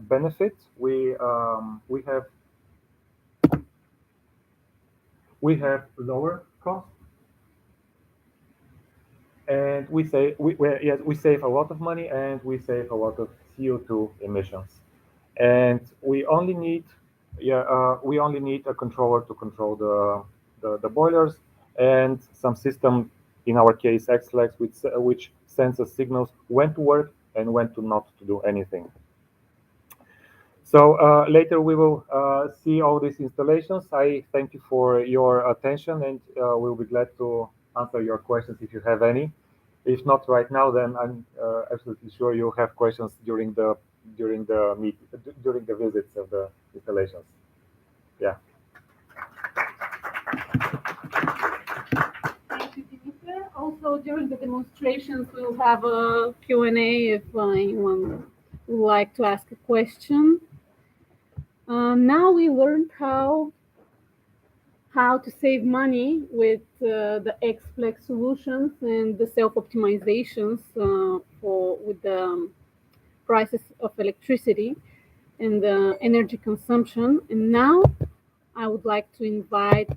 benefit. We have lower costs, and we save a lot of money, and we save a lot of CO2 emissions. And we only need a controller to control the boilers and some system, in our case XLEX, which sends us signals when to work and when to not to do anything. So later we will see all these installations. I thank you for your attention, and we'll be glad to answer your questions if you have any. If not right now, then I'm absolutely sure you'll have questions during the visits of the installations. Yeah.
Thank you, Dimitri. Also, during the demonstrations, we'll have a Q&A if anyone would like to ask a question. Now we learned how how to save money with the Xflex solutions and the self-optimizations for with the prices of electricity and the energy consumption. And now I would like to invite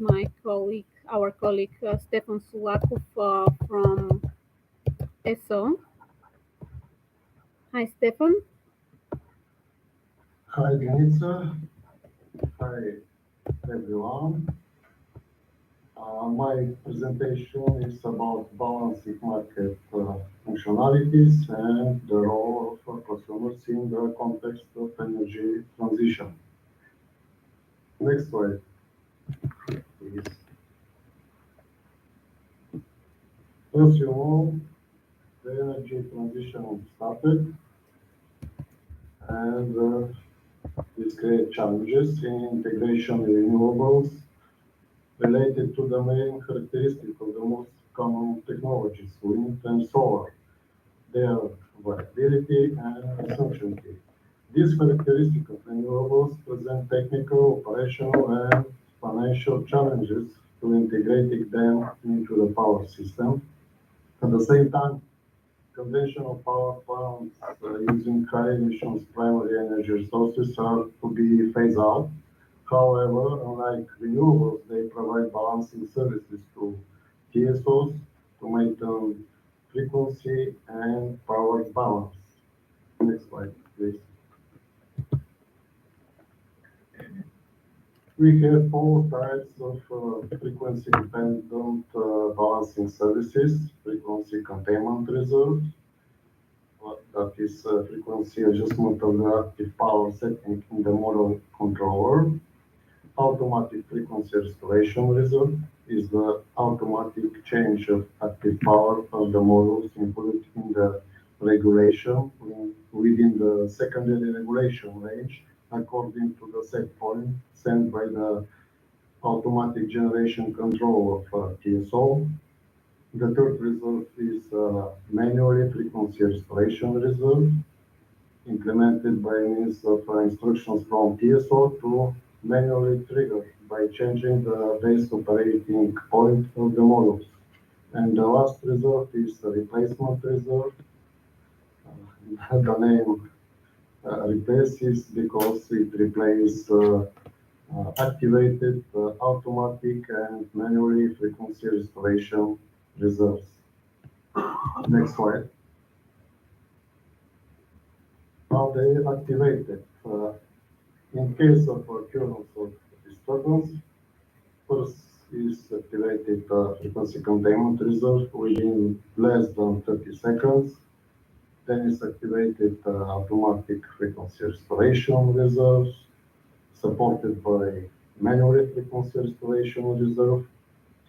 our colleague Stefan Sulakov from ESO. Hi, Stefan.
Hi, Denisa. Hi, everyone. My presentation is about balancing market functionalities and the role of consumers in the context of energy transition. Next slide, please. As you know, the energy transition started, and this creates challenges in integration of renewables related to the main characteristic of the most common technologies, wind and solar, their variability and uncertainty. These characteristics of renewables present technical, operational, and financial challenges to integrating them into the power system. At the same time, conventional power plants using high emissions primary energy resources are to be phased out. However, unlike renewables, they provide balancing services to TSOs to maintain frequency and power balance. Next slide, please. We have four types of frequency-dependent balancing services: frequency containment reserve, that is frequency adjustment of the active power setting in the model controller. Automatic frequency restoration reserve is the automatic change of active power of the models included in the regulation within the secondary regulation range according to the set point sent by the automatic generation control of TSO. The third reserve is manually frequency restoration reserve, implemented by means of instructions from TSO to manually trigger by changing the base operating point of the models. And the last reserve is the replacement reserve. The name replaces because it replaces activated automatic and manually frequency restoration reserves. Next slide. How they activated. In case of occurrence of disturbance, first is activated frequency containment reserve within less than 30 seconds. Then is activated automatic frequency restoration reserves, supported by manual frequency restoration reserve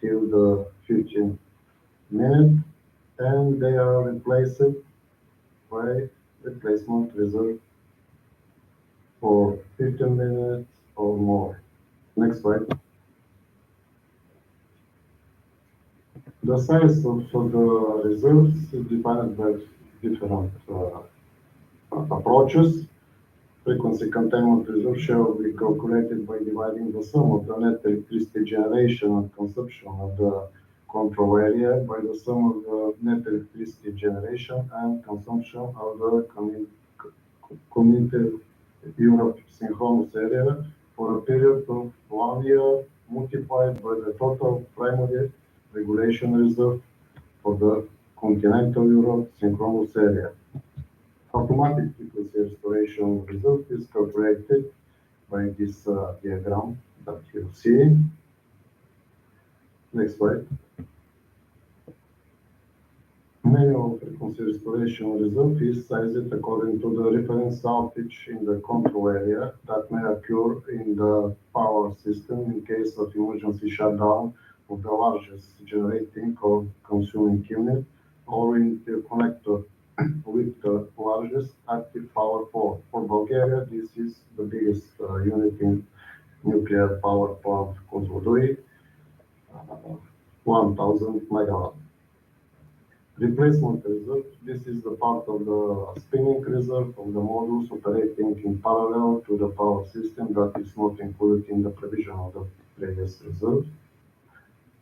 till the 15th minute, and they are replaced by replacement reserve for 15 minutes or more. Next slide. The size of the reserves is defined by different approaches. Frequency containment reserve shall be calculated by dividing the sum of the net electricity generation and consumption of the control area by the sum of the net electricity generation and consumption of the community Europe synchronous area for a period of 1 year multiplied by the total primary regulation reserve for the continental Europe synchronous area. Automatic frequency restoration reserve is calculated by this diagram that you see. Next slide. Manual frequency restoration reserve is sized according to the reference voltage in the control area that may occur in the power system in case of emergency shutdown of the largest generating or consuming unit or in the connector with the largest active power port. For Bulgaria, this is the biggest unit in nuclear power plant Kozloduy, 1000 megawatt. Replacement reserve, this is the part of the spinning reserve of the modules operating in parallel to the power system that is not included in the provision of the previous reserve,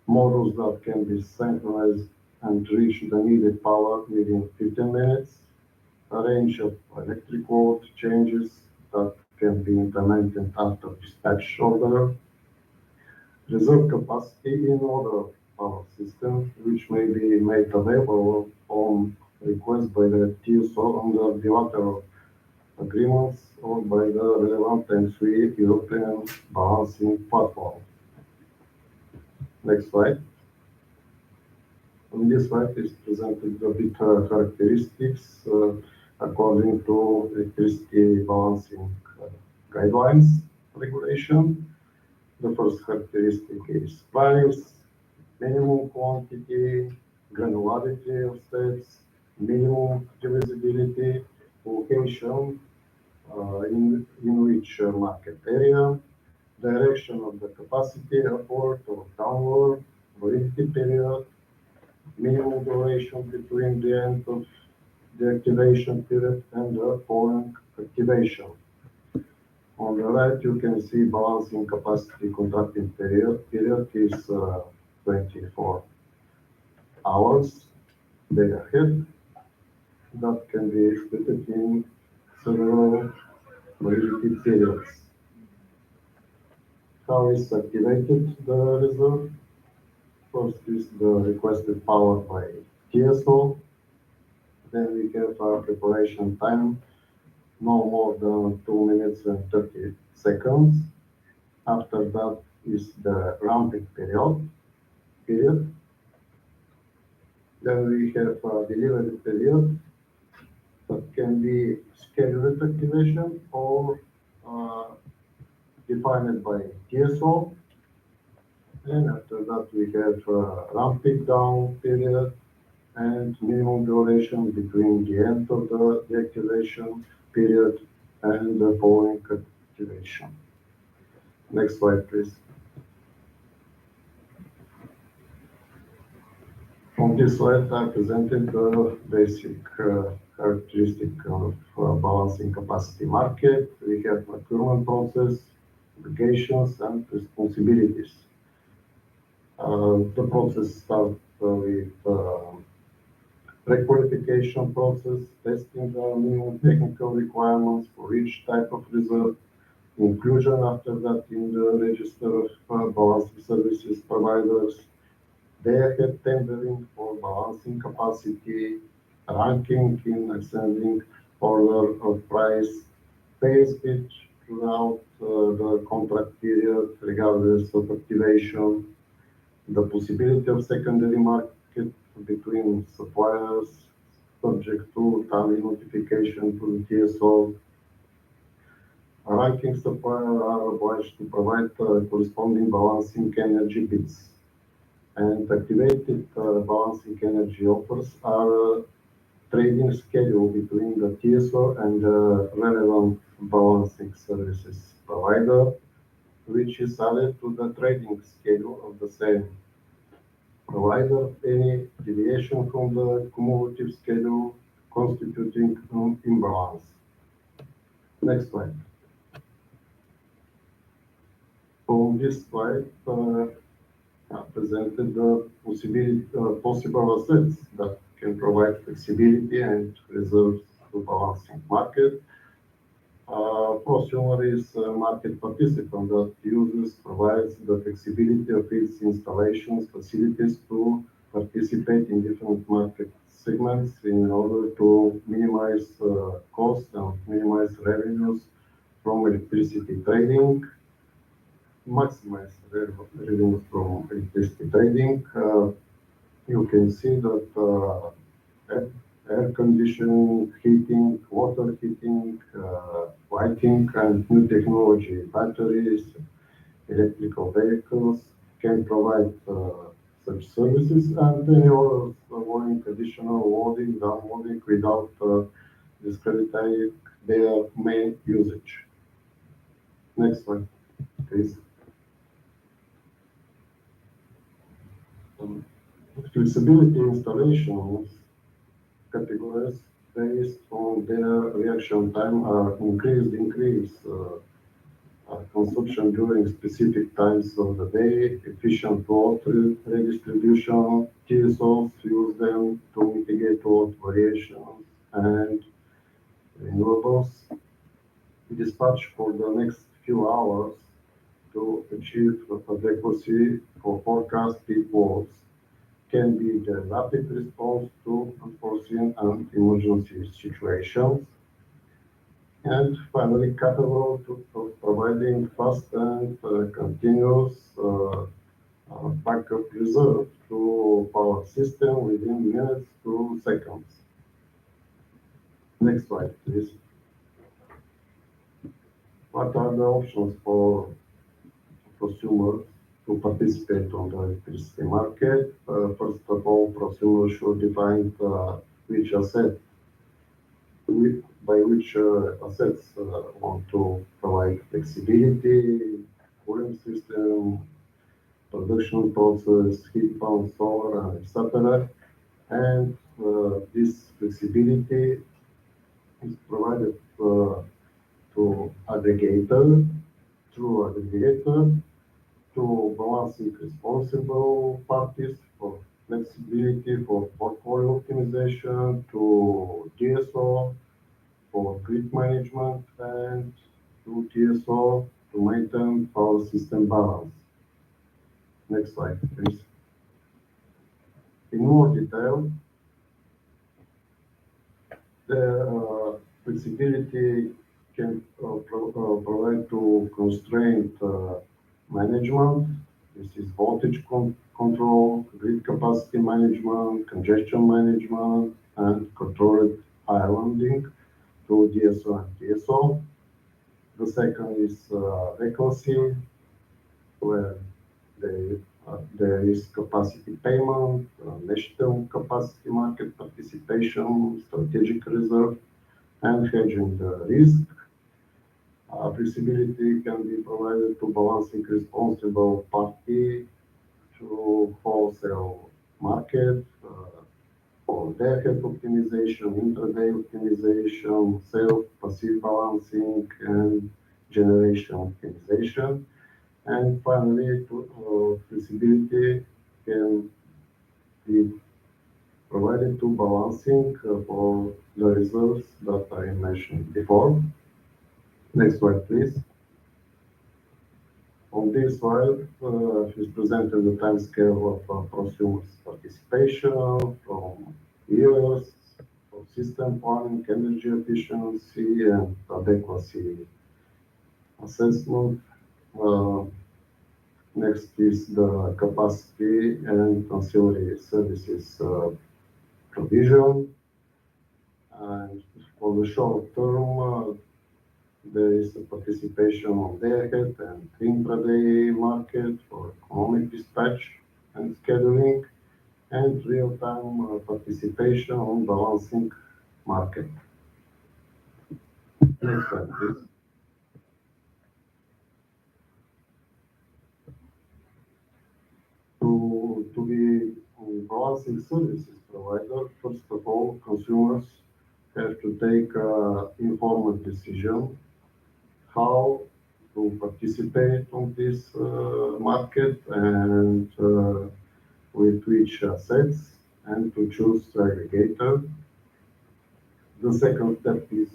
models that can be synchronized and reach the needed power within 15 minutes, a range of electric load changes that can be implemented after dispatch order, reserve capacity in other power systems, which may be made available on request by the TSO under bilateral agreements or by the relevant M3 European balancing platform. Next slide. On this slide is presented the bit characteristics according to electricity balancing guidelines regulation. The first characteristic is price, minimum quantity, granularity of steps, minimum divisibility, location in which market area, direction of the capacity upward or downward, validity period, minimum duration between the end of the activation period and the following activation. On the right, you can see balancing capacity contracting period. Period is 24 hours day ahead. That can be split in several validity periods. How is activated the reserve? First is the requested power by TSO. Then we have a preparation time, no more than 2 minutes and 30 seconds. After that is the ramping period. Then we have a delivery period that can be scheduled activation or defined by TSO. And after that we have a ramping down period and minimum duration between the end of the deactivation period and the following activation. Next slide, please. On this slide, I presented the basic characteristic of balancing capacity market. We have procurement process, obligations, and responsibilities. The process starts with pre-qualification process, testing the minimum technical requirements for each type of reserve, inclusion after that in the register of balancing services providers, day-ahead tendering for balancing capacity, ranking in ascending order of price, phase pitch throughout the contract period regardless of activation, the possibility of secondary market between suppliers subject to timely notification to the TSO. Ranking suppliers are obliged to provide corresponding balancing energy bids. And activated balancing energy offers are a trading schedule between the TSO and the relevant balancing services provider, which is added to the trading schedule of the same provider. Any deviation from the cumulative schedule constituting an imbalance. Next slide. On this slide, I presented the possible assets that can provide flexibility and reserves to balancing market. Prosumer is a market participant that provides the flexibility of its installations facilities to participate in different market segments in order to minimize costs and minimize revenues from electricity trading, maximize revenues from electricity trading. You can see that air conditioning, heating, water heating, lighting, and new technology, batteries, electrical vehicles can provide such services, and any others allowing additional loading, downloading without discrediting their main usage. Next one, please. Flexibility installations categories based on their reaction time are increase, decrease, consumption during specific times of the day, efficient load redistribution. TSOs use them to mitigate load variations and renewables. Dispatch for the next few hours to achieve adequacy for forecast peak loads can be the rapid response to unforeseen and emergency situations. And finally, capable of providing fast and continuous backup reserve to power system within minutes to seconds. Next slide, please. What are the options for prosumers to participate on the electricity market? First of all, prosumers should define which asset, by which assets want to provide flexibility, cooling system, production process, heat pump, solar, etc. And this flexibility is provided to aggregator, through aggregator, to balancing responsible parties for flexibility, for portfolio optimization, to DSO, for grid management, and to TSO to maintain power system balance. Next slide, please. In more detail, the flexibility can provide to constraint management. This is voltage control, grid capacity management, congestion management, and controlled islanding to DSO and TSO. The second is vacancy, where there is capacity payment, national capacity market participation, strategic reserve, and hedging the risk. Flexibility can be provided to balancing responsible party through wholesale market, for day-ahead optimization, intraday optimization, self-passive balancing, and generation optimization. And finally, flexibility can be provided to balancing for the reserves that I mentioned before. Next slide, please. On this slide is presented the time scale of prosumers' participation from years, for system planning, energy efficiency, and adequacy assessment. Next is the capacity and ancillary services provision. And for the short term, there is a participation on day-ahead and intraday market for economic dispatch and scheduling, and real-time participation on balancing market. Next slide, please. To be balancing services provider, first of all, consumers have to take an informed decision how to participate on this market and with which assets, and to choose aggregator. The second step is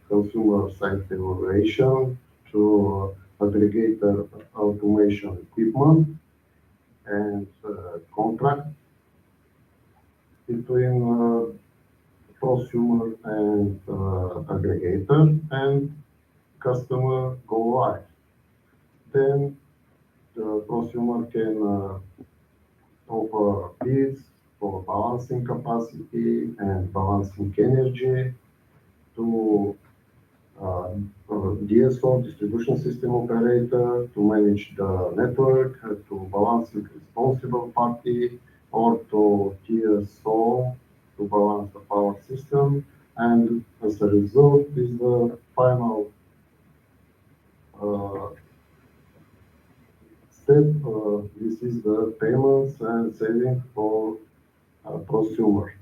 consumer site evaluation through aggregator automation equipment and contract between prosumer and aggregator, and customer go live. Then the prosumer can offer bids for balancing capacity and balancing energy to DSO, distribution system operator, to manage the network, to balancing responsible party, or to TSO to balance the power system. And as a result is the final step. This is the payments and saving for prosumer.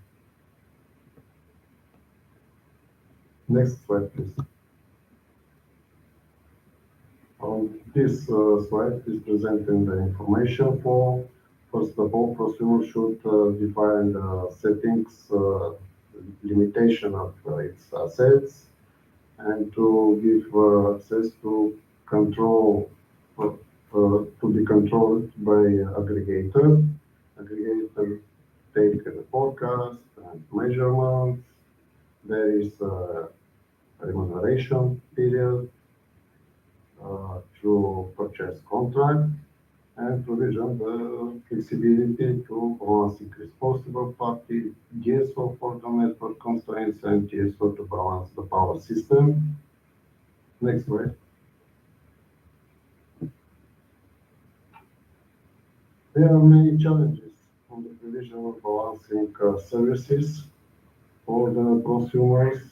Next slide, please. This slide is presenting the information flow. First of all, prosumer should define the settings, limitation of its assets, and to give access to control to be controlled by aggregator. Aggregator take the forecast and measurements. There is a remuneration period through purchase contract and provision the flexibility to balancing responsible party, DSO for the network constraints, and DSO to balance the power system. Next slide. There are many challenges on the provision of balancing services for the consumers.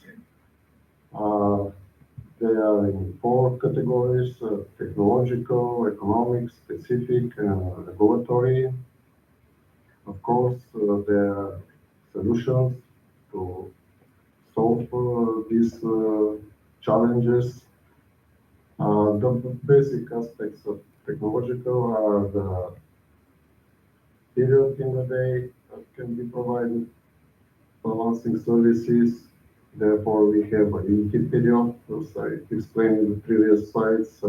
They are in four categories: technological, economic, specific, and regulatory. Of course, there are solutions to solve these challenges. The basic aspects of technological are the period in the day that can be provided balancing services. Therefore, we have a limited period, as I explained in the previous slides,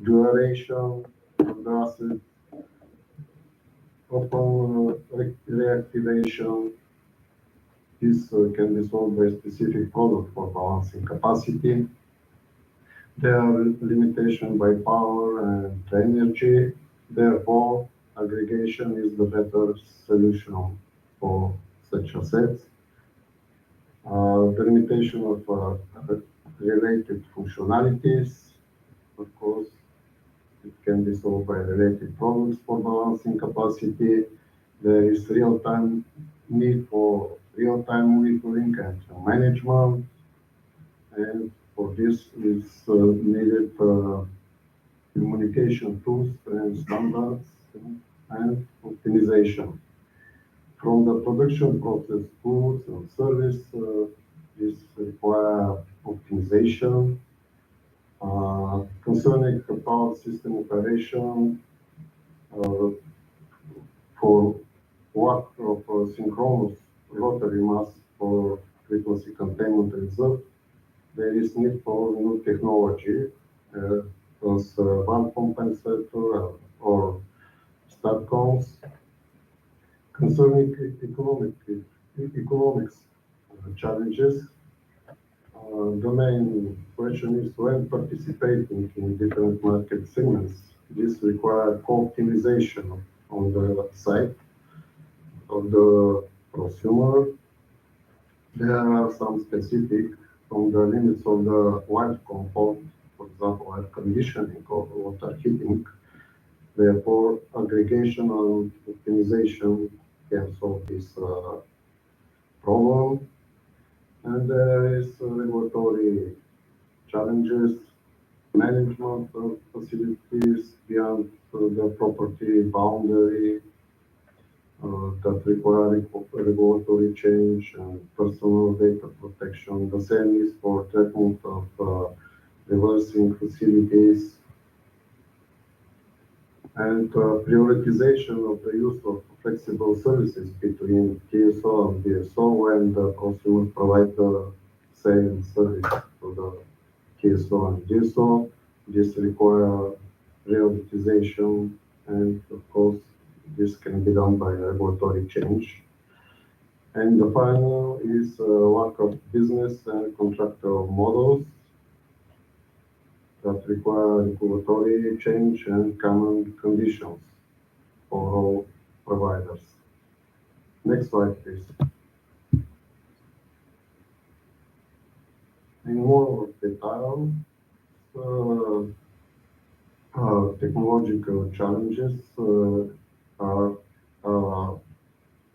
duration of the asset, upon reactivation. This can be solved by a specific product for balancing capacity. There are limitations by power and energy. Therefore, aggregation is the better solution for such assets. The limitation of related functionalities, of course, it can be solved by related products for balancing capacity. There is real-time need for real-time monitoring and management, and for this is needed communication tools and standards and optimization. From the production process, goods and service, this require optimization. Concerning the power system operation, for work of synchronous rotary mass for frequency containment reserve, there is need for new technology, as band compensator or StatComs. Concerning economics challenges, the main question is when participating in different market segments. This requires co-optimization on the side of the consumer. There are some specific from the limits of the wild comfort, for example, air conditioning or water heating. Therefore, aggregation and optimization can solve this problem. And there is regulatory challenges, management of facilities beyond the property boundary that require regulatory change and personal data protection. The same is for treatment of reversing facilities and prioritization of the use of flexible services between TSO and DSO when the consumer provides the same service to the TSO and DSO. This requires prioritization, and of course, this can be done by regulatory change. And the final is lack of business and contractual models that require regulatory change and common conditions for all providers. Next slide, please. In more detail, technological challenges are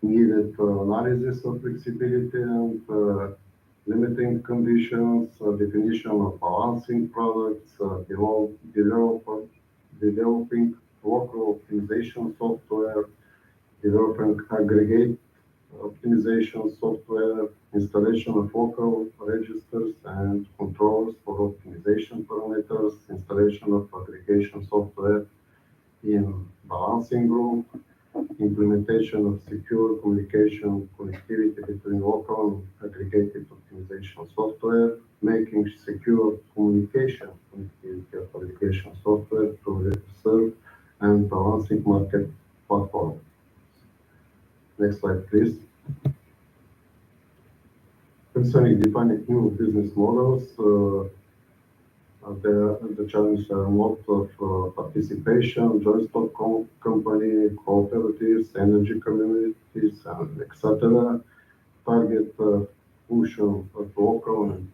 needed analysis of flexibility and limiting conditions, definition of balancing products, developing local optimization software, developing aggregate optimization software, installation of local registers and controls for optimization. installation parameters, installation of aggregation software in balancing group, implementation of secure communication connectivity between local and aggregated optimization software, making secure communication connectivity of aggregation software to reserve and balancing market platform. Next slide, please. Concerning defining new business models, the challenges are a lot of participation, joint stock company, cooperatives, energy communities, and etc. Target fusion of local and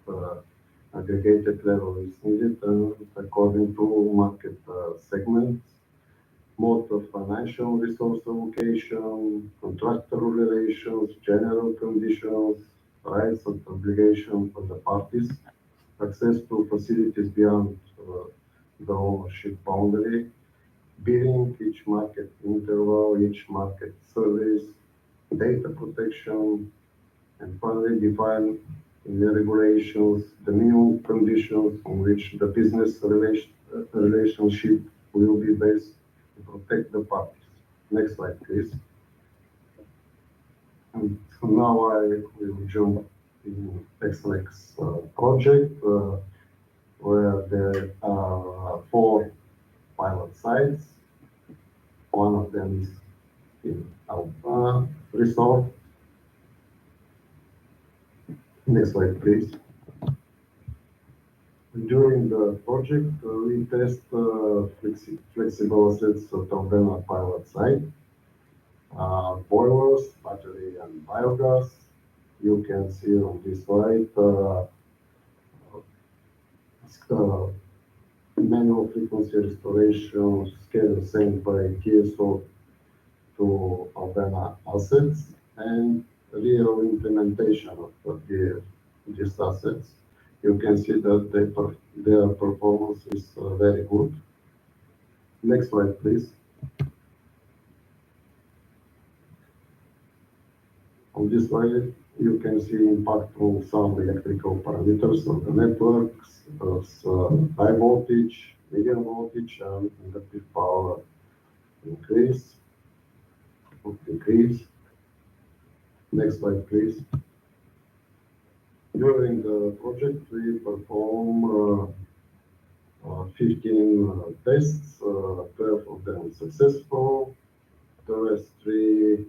aggregated level is needed according to market segments. Mode of financial resource allocation, contractual relations, general conditions, rights and obligations for the parties, access to facilities beyond the ownership boundary, billing each market interval, each market service, data protection, and finally define in the regulations the minimum conditions on which the business relationship will be based to protect the parties. Next slide, please. And now I will jump in XLX project, where there are 4 pilot sites. One of them is in Albena resort. Next slide, please. During the project, we test flexible assets at Albena pilot site, boilers, battery, and biogas. You can see on this slide manual frequency restoration schedule sent by EUSEW to Albena assets and real implementation of these assets. You can see that their performance is very good. Next slide, please. On this slide, you can see impact on some electrical parameters of the networks, high voltage, medium voltage, and inductive power increase or decrease. Next slide, please. During the project, we perform 15 tests, 12 of them successful, the rest 3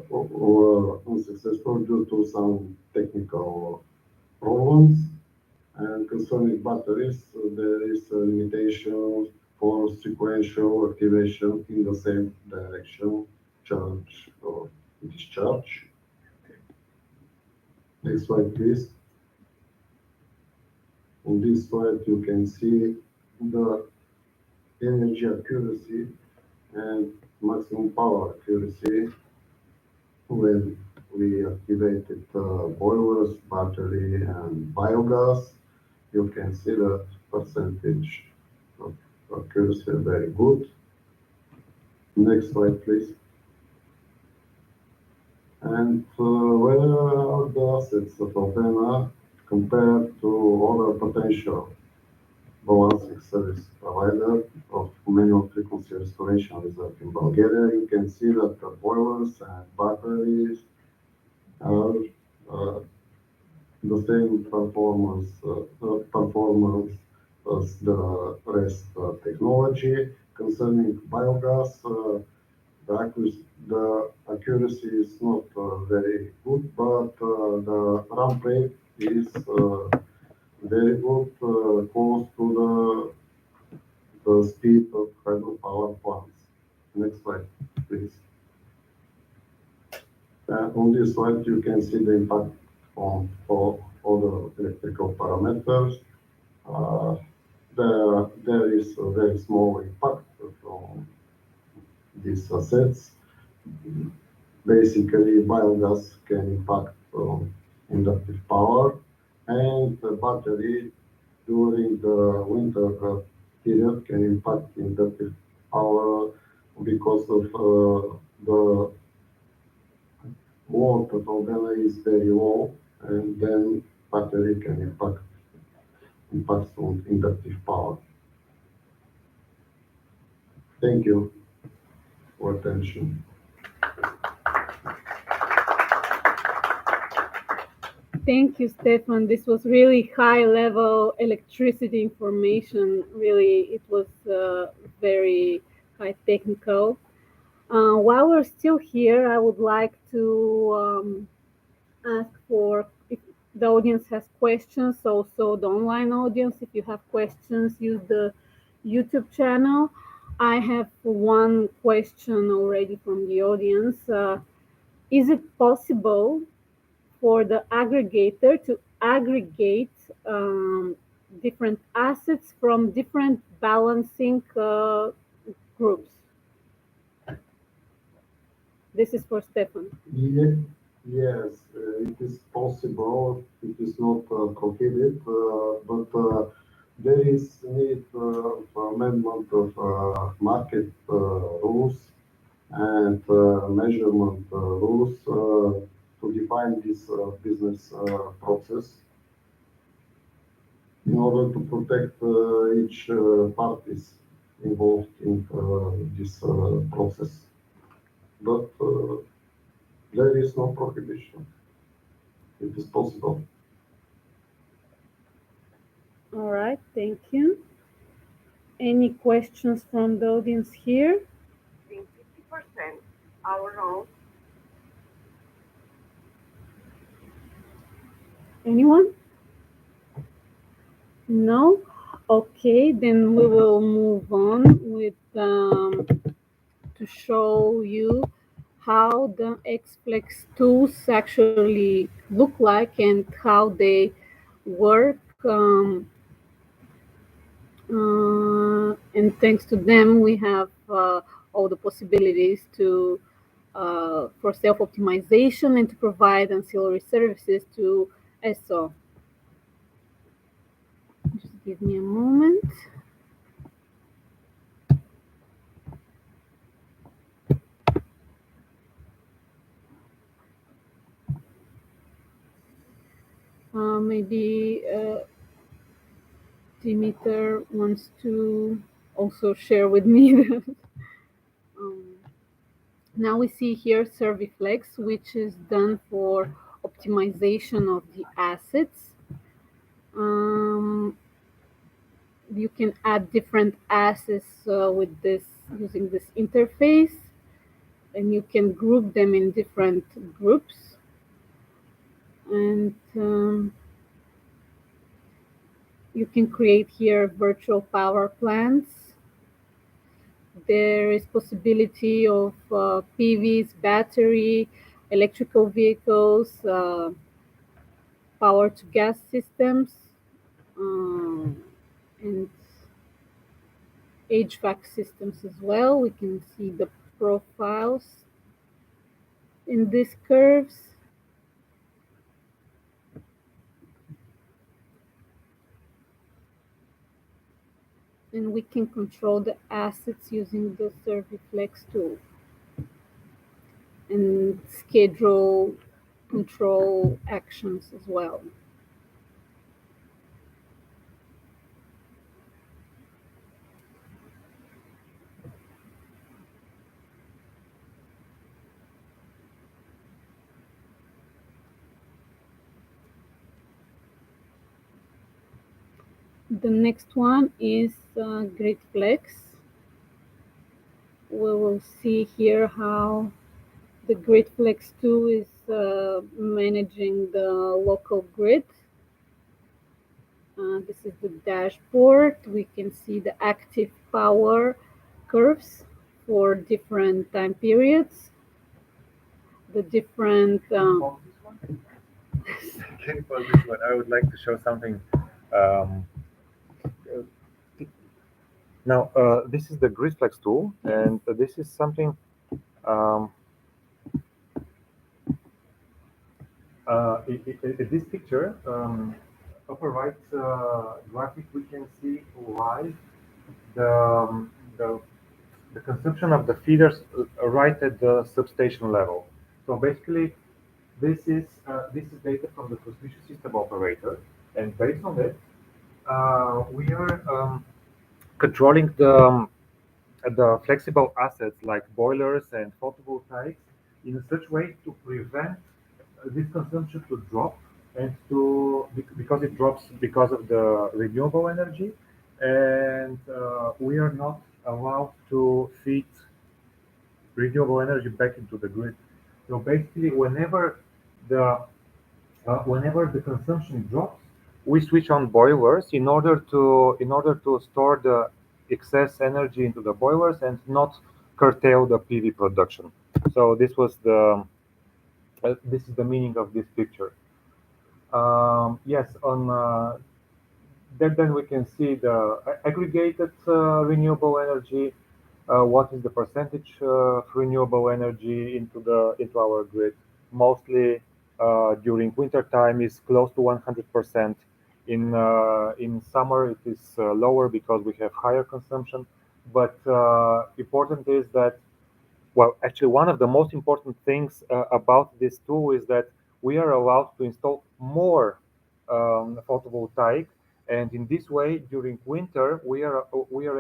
were unsuccessful due to some technical problems. And concerning batteries, there is a limitation for sequential activation in the same direction, charge or discharge. Next slide, please. On this slide, you can see the energy accuracy and maximum power accuracy when we activated boilers, battery, and biogas. You can see that percentage of accuracy is very good. Next slide, please. And where are the assets of Albena compared to other potential balancing service provider of manual frequency restoration reserve in Bulgaria? You can see that the boilers and batteries are the same performance as the rest technology. Concerning biogas, the accuracy is not very good, but the ramp rate is very good, close to the speed of hydropower plants. Next slide, please. On this slide, you can see the impact on all the electrical parameters. There is a very small impact from these assets. Basically, biogas can impact on inductive power, and the battery during the winter period can impact inductive power because of the load of Albena is very low, and then battery can impact impacts on inductive power. Thank you for attention.
Thank you, Stefan. This was really high-level electricity information. Really, it was very high technical. While we're still here, I would like to ask for if the audience has questions, also the online audience. If you have questions, use the YouTube channel. I have one question already from the audience. Is it possible for the aggregator to aggregate different assets from different balancing groups? This is for Stefan.
Yes, it is possible. It is not prohibited, but there is need of amendment of market rules and measurement rules to define this business process in order to protect each parties involved in this process. But there is no prohibition. It is possible.
All right, thank you. Any questions from the audience here?
50% our own.
Anyone? No? Okay, then we will move on with to show you how the XFlex tools actually look like and how they work. And thanks to them, we have all the possibilities to for self-optimization and to provide ancillary services to ESO. Just give me a moment. Maybe Dimitar wants to also share with me. Now we see here Serviflex, which is done for optimization of the assets. You can add different assets with this using this interface, and you can group them in different groups. And you can create here virtual power plants. There is possibility of PVs, battery, electrical vehicles, power to gas systems, and HVAC systems as well. We can see the profiles in these curves. And we can control the assets using the Serviflex tool and schedule control actions as well. The next one is GridFlex. We will see here how the GridFlex 2 is managing the local grid. This is the dashboard. We can see the active power curves for different time periods. The different.
Can you pause this one? I would like to show something. Now, this is the GridFlex tool, and this is something. In this picture, upper right graphic, we can see live the consumption of the feeders right at the substation level. So basically, this is data from the transmission system operator, and based on it, We are controlling the flexible assets like boilers and photovoltaics in such way to prevent this consumption to drop and because it drops because of the renewable energy, and we are not allowed to feed renewable energy back into the grid. So basically, whenever the consumption drops, we switch on boilers in order to store the excess energy into the boilers and not curtail the PV production. So this is the meaning of this picture. Yes, on then we can see the aggregated renewable energy. What is the percentage of renewable energy into our grid? Mostly during winter time is close to 100%. In summer it is lower because we have higher consumption. But important is that, well, actually, one of the most important things about this tool is that we are allowed to install more photovoltaic, and in this way, during winter, we are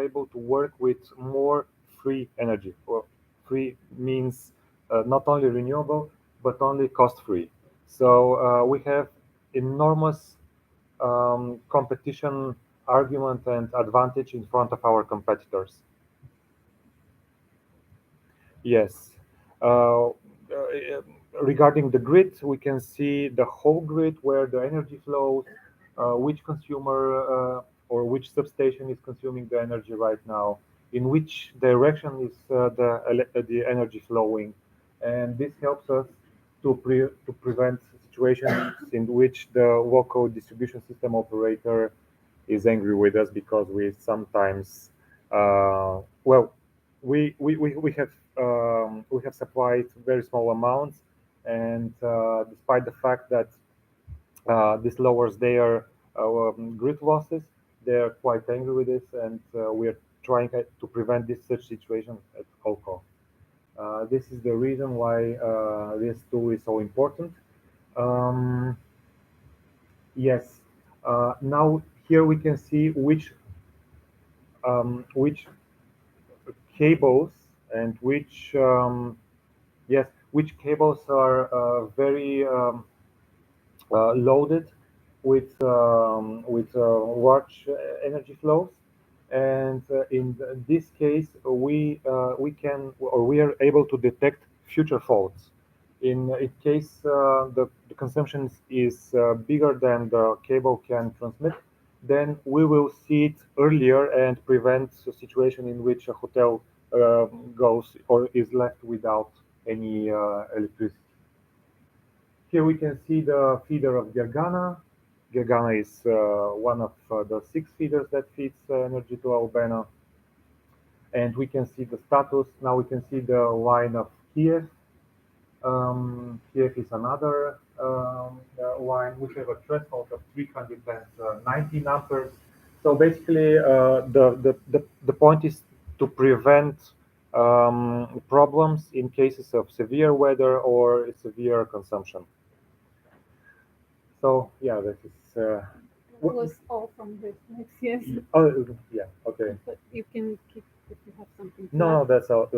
able to work with more free energy. Well, free means not only renewable but only cost-free. So we have enormous competition argument and advantage in front of our competitors. Yes. Uh, uh, Regarding the grid, we can see the whole grid where the energy flows, which consumer or which substation is consuming the energy right now, in which direction is the energy flowing, and this helps us to prevent situations in which the local distribution system operator is angry with us because we sometimes well we have supplied very small amounts, and despite the fact that this lowers their grid losses, they are quite angry with this, and we are trying to prevent this such situation at all costs. This is the reason why this tool is so important. Um, yes. Now here we can see which cables and which cables are very loaded with large energy flows, and in this case we can, or we are able to detect future faults. In case the consumption is bigger than the cable can transmit, then we will see it earlier and prevent a situation in which a hotel goes or is left without any electricity. Here we can see the feeder of Gergana. Gergana is one of the 6 feeders that feeds energy to Albena. And we can see the status. Now we can see the line of Kiev. Kiev is another line. We have a threshold of 319 amperes. So basically, the point is to prevent problems in cases of severe weather or severe consumption. So yeah, that is.
It was all from this mix, yes.
Oh yeah, okay.
But you can keep if you have something.
No, that's all.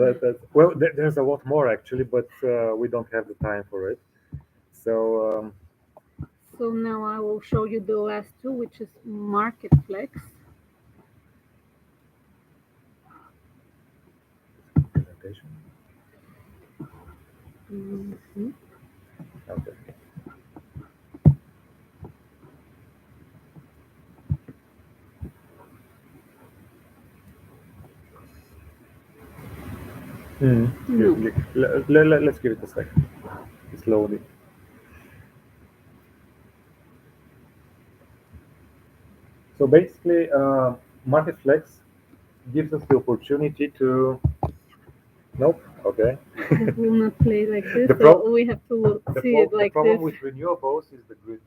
Well, there's a lot more actually, but we don't have the time for it. So
So now I will show you the last two, which is Marketflex.
presentation.
Mhm.
Okay.
No.
Let's give it a second. It's loading. So basically, Marketflex gives us the opportunity to. Nope. Okay.
It will not play like this,
The
so we have to see it like
the problem
this.
with renewables is the grid,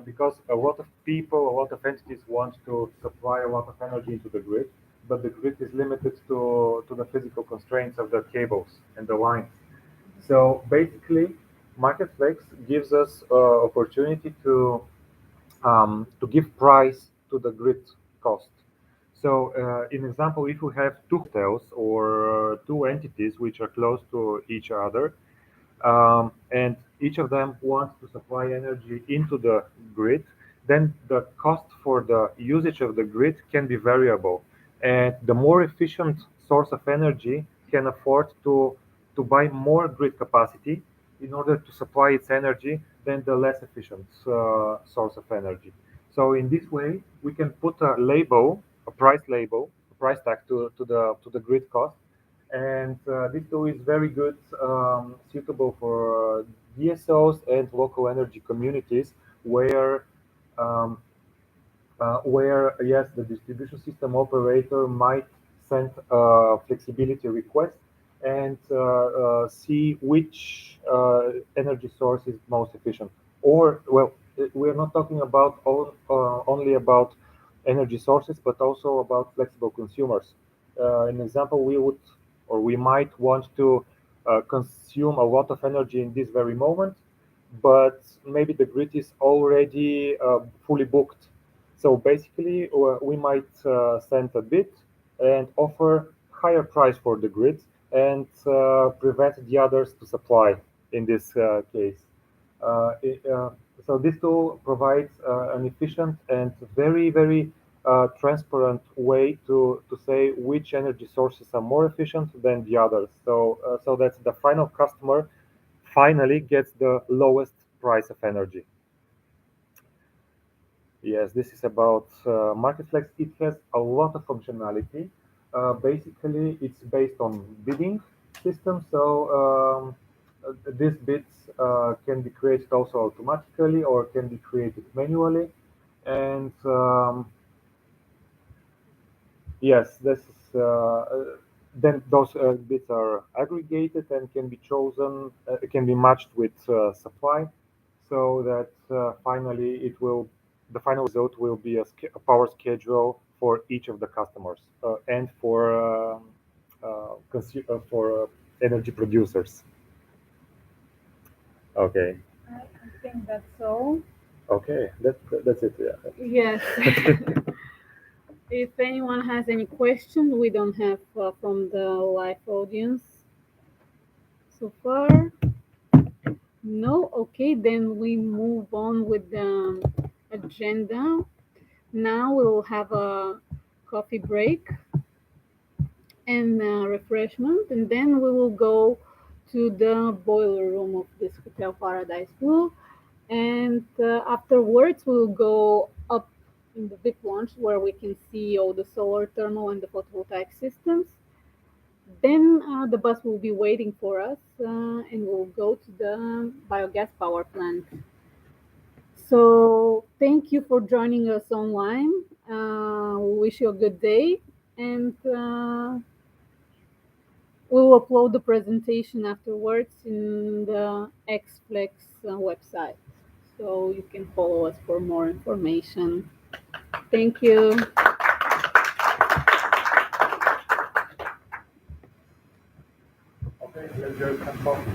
because a lot of people, a lot of entities want to supply a lot of energy into the grid, but the grid is limited to the physical constraints of the cables and the lines. So basically, Marketflex gives us opportunity to give price to the grid cost. So, in example, if we have two hotels or two entities which are close to each other, and each of them wants to supply energy into the grid, then the cost for the usage of the grid can be variable. And the more efficient source of energy can afford to buy more grid capacity in order to supply its energy than the less efficient source of energy. So in this way, we can put a label, a price tag to the grid cost, and this tool is very good, suitable for DSOs and local energy communities um, where yes, the distribution system operator might send a flexibility request and see which energy source is most efficient. Or, well, we're not talking about only about energy sources, but also about flexible consumers. An example, we would or we might want to consume a lot of energy in this very moment, but maybe the grid is already fully booked. So basically, we might send a bid and offer higher price for the grid and prevent the others to supply in this case. So this tool provides an efficient and very transparent way to say which energy sources are more efficient than the others. So that the final customer finally gets the lowest price of energy. Yes, this is about Marketflex. It has a lot of functionality. Basically, it's based on bidding system. So these bids can be created also automatically or can be created manually. And yes, this is, then those bids are aggregated and can be chosen, can be matched with supply, so that finally the final result will be a power schedule for each of the customers and for energy producers. Okay.
I think that's all.
Okay, that's it. Yeah.
Yes. If anyone has any questions, we don't have from the live audience so far. No? Okay, then we move on with the agenda. Now we'll have a coffee break and refreshment, and then we will go to the boiler room of this Hotel Paradise Blue. And afterwards, we'll go up in the big launch where we can see all the solar, thermal, and the photovoltaic systems. Then the bus will be waiting for us, and we'll go to the biogas power plant. So thank you for joining us online. We wish you a good day, and we will upload the presentation afterwards in the XFlex website. So you can follow us for more information. Thank you.
Okay, let's go some coffee.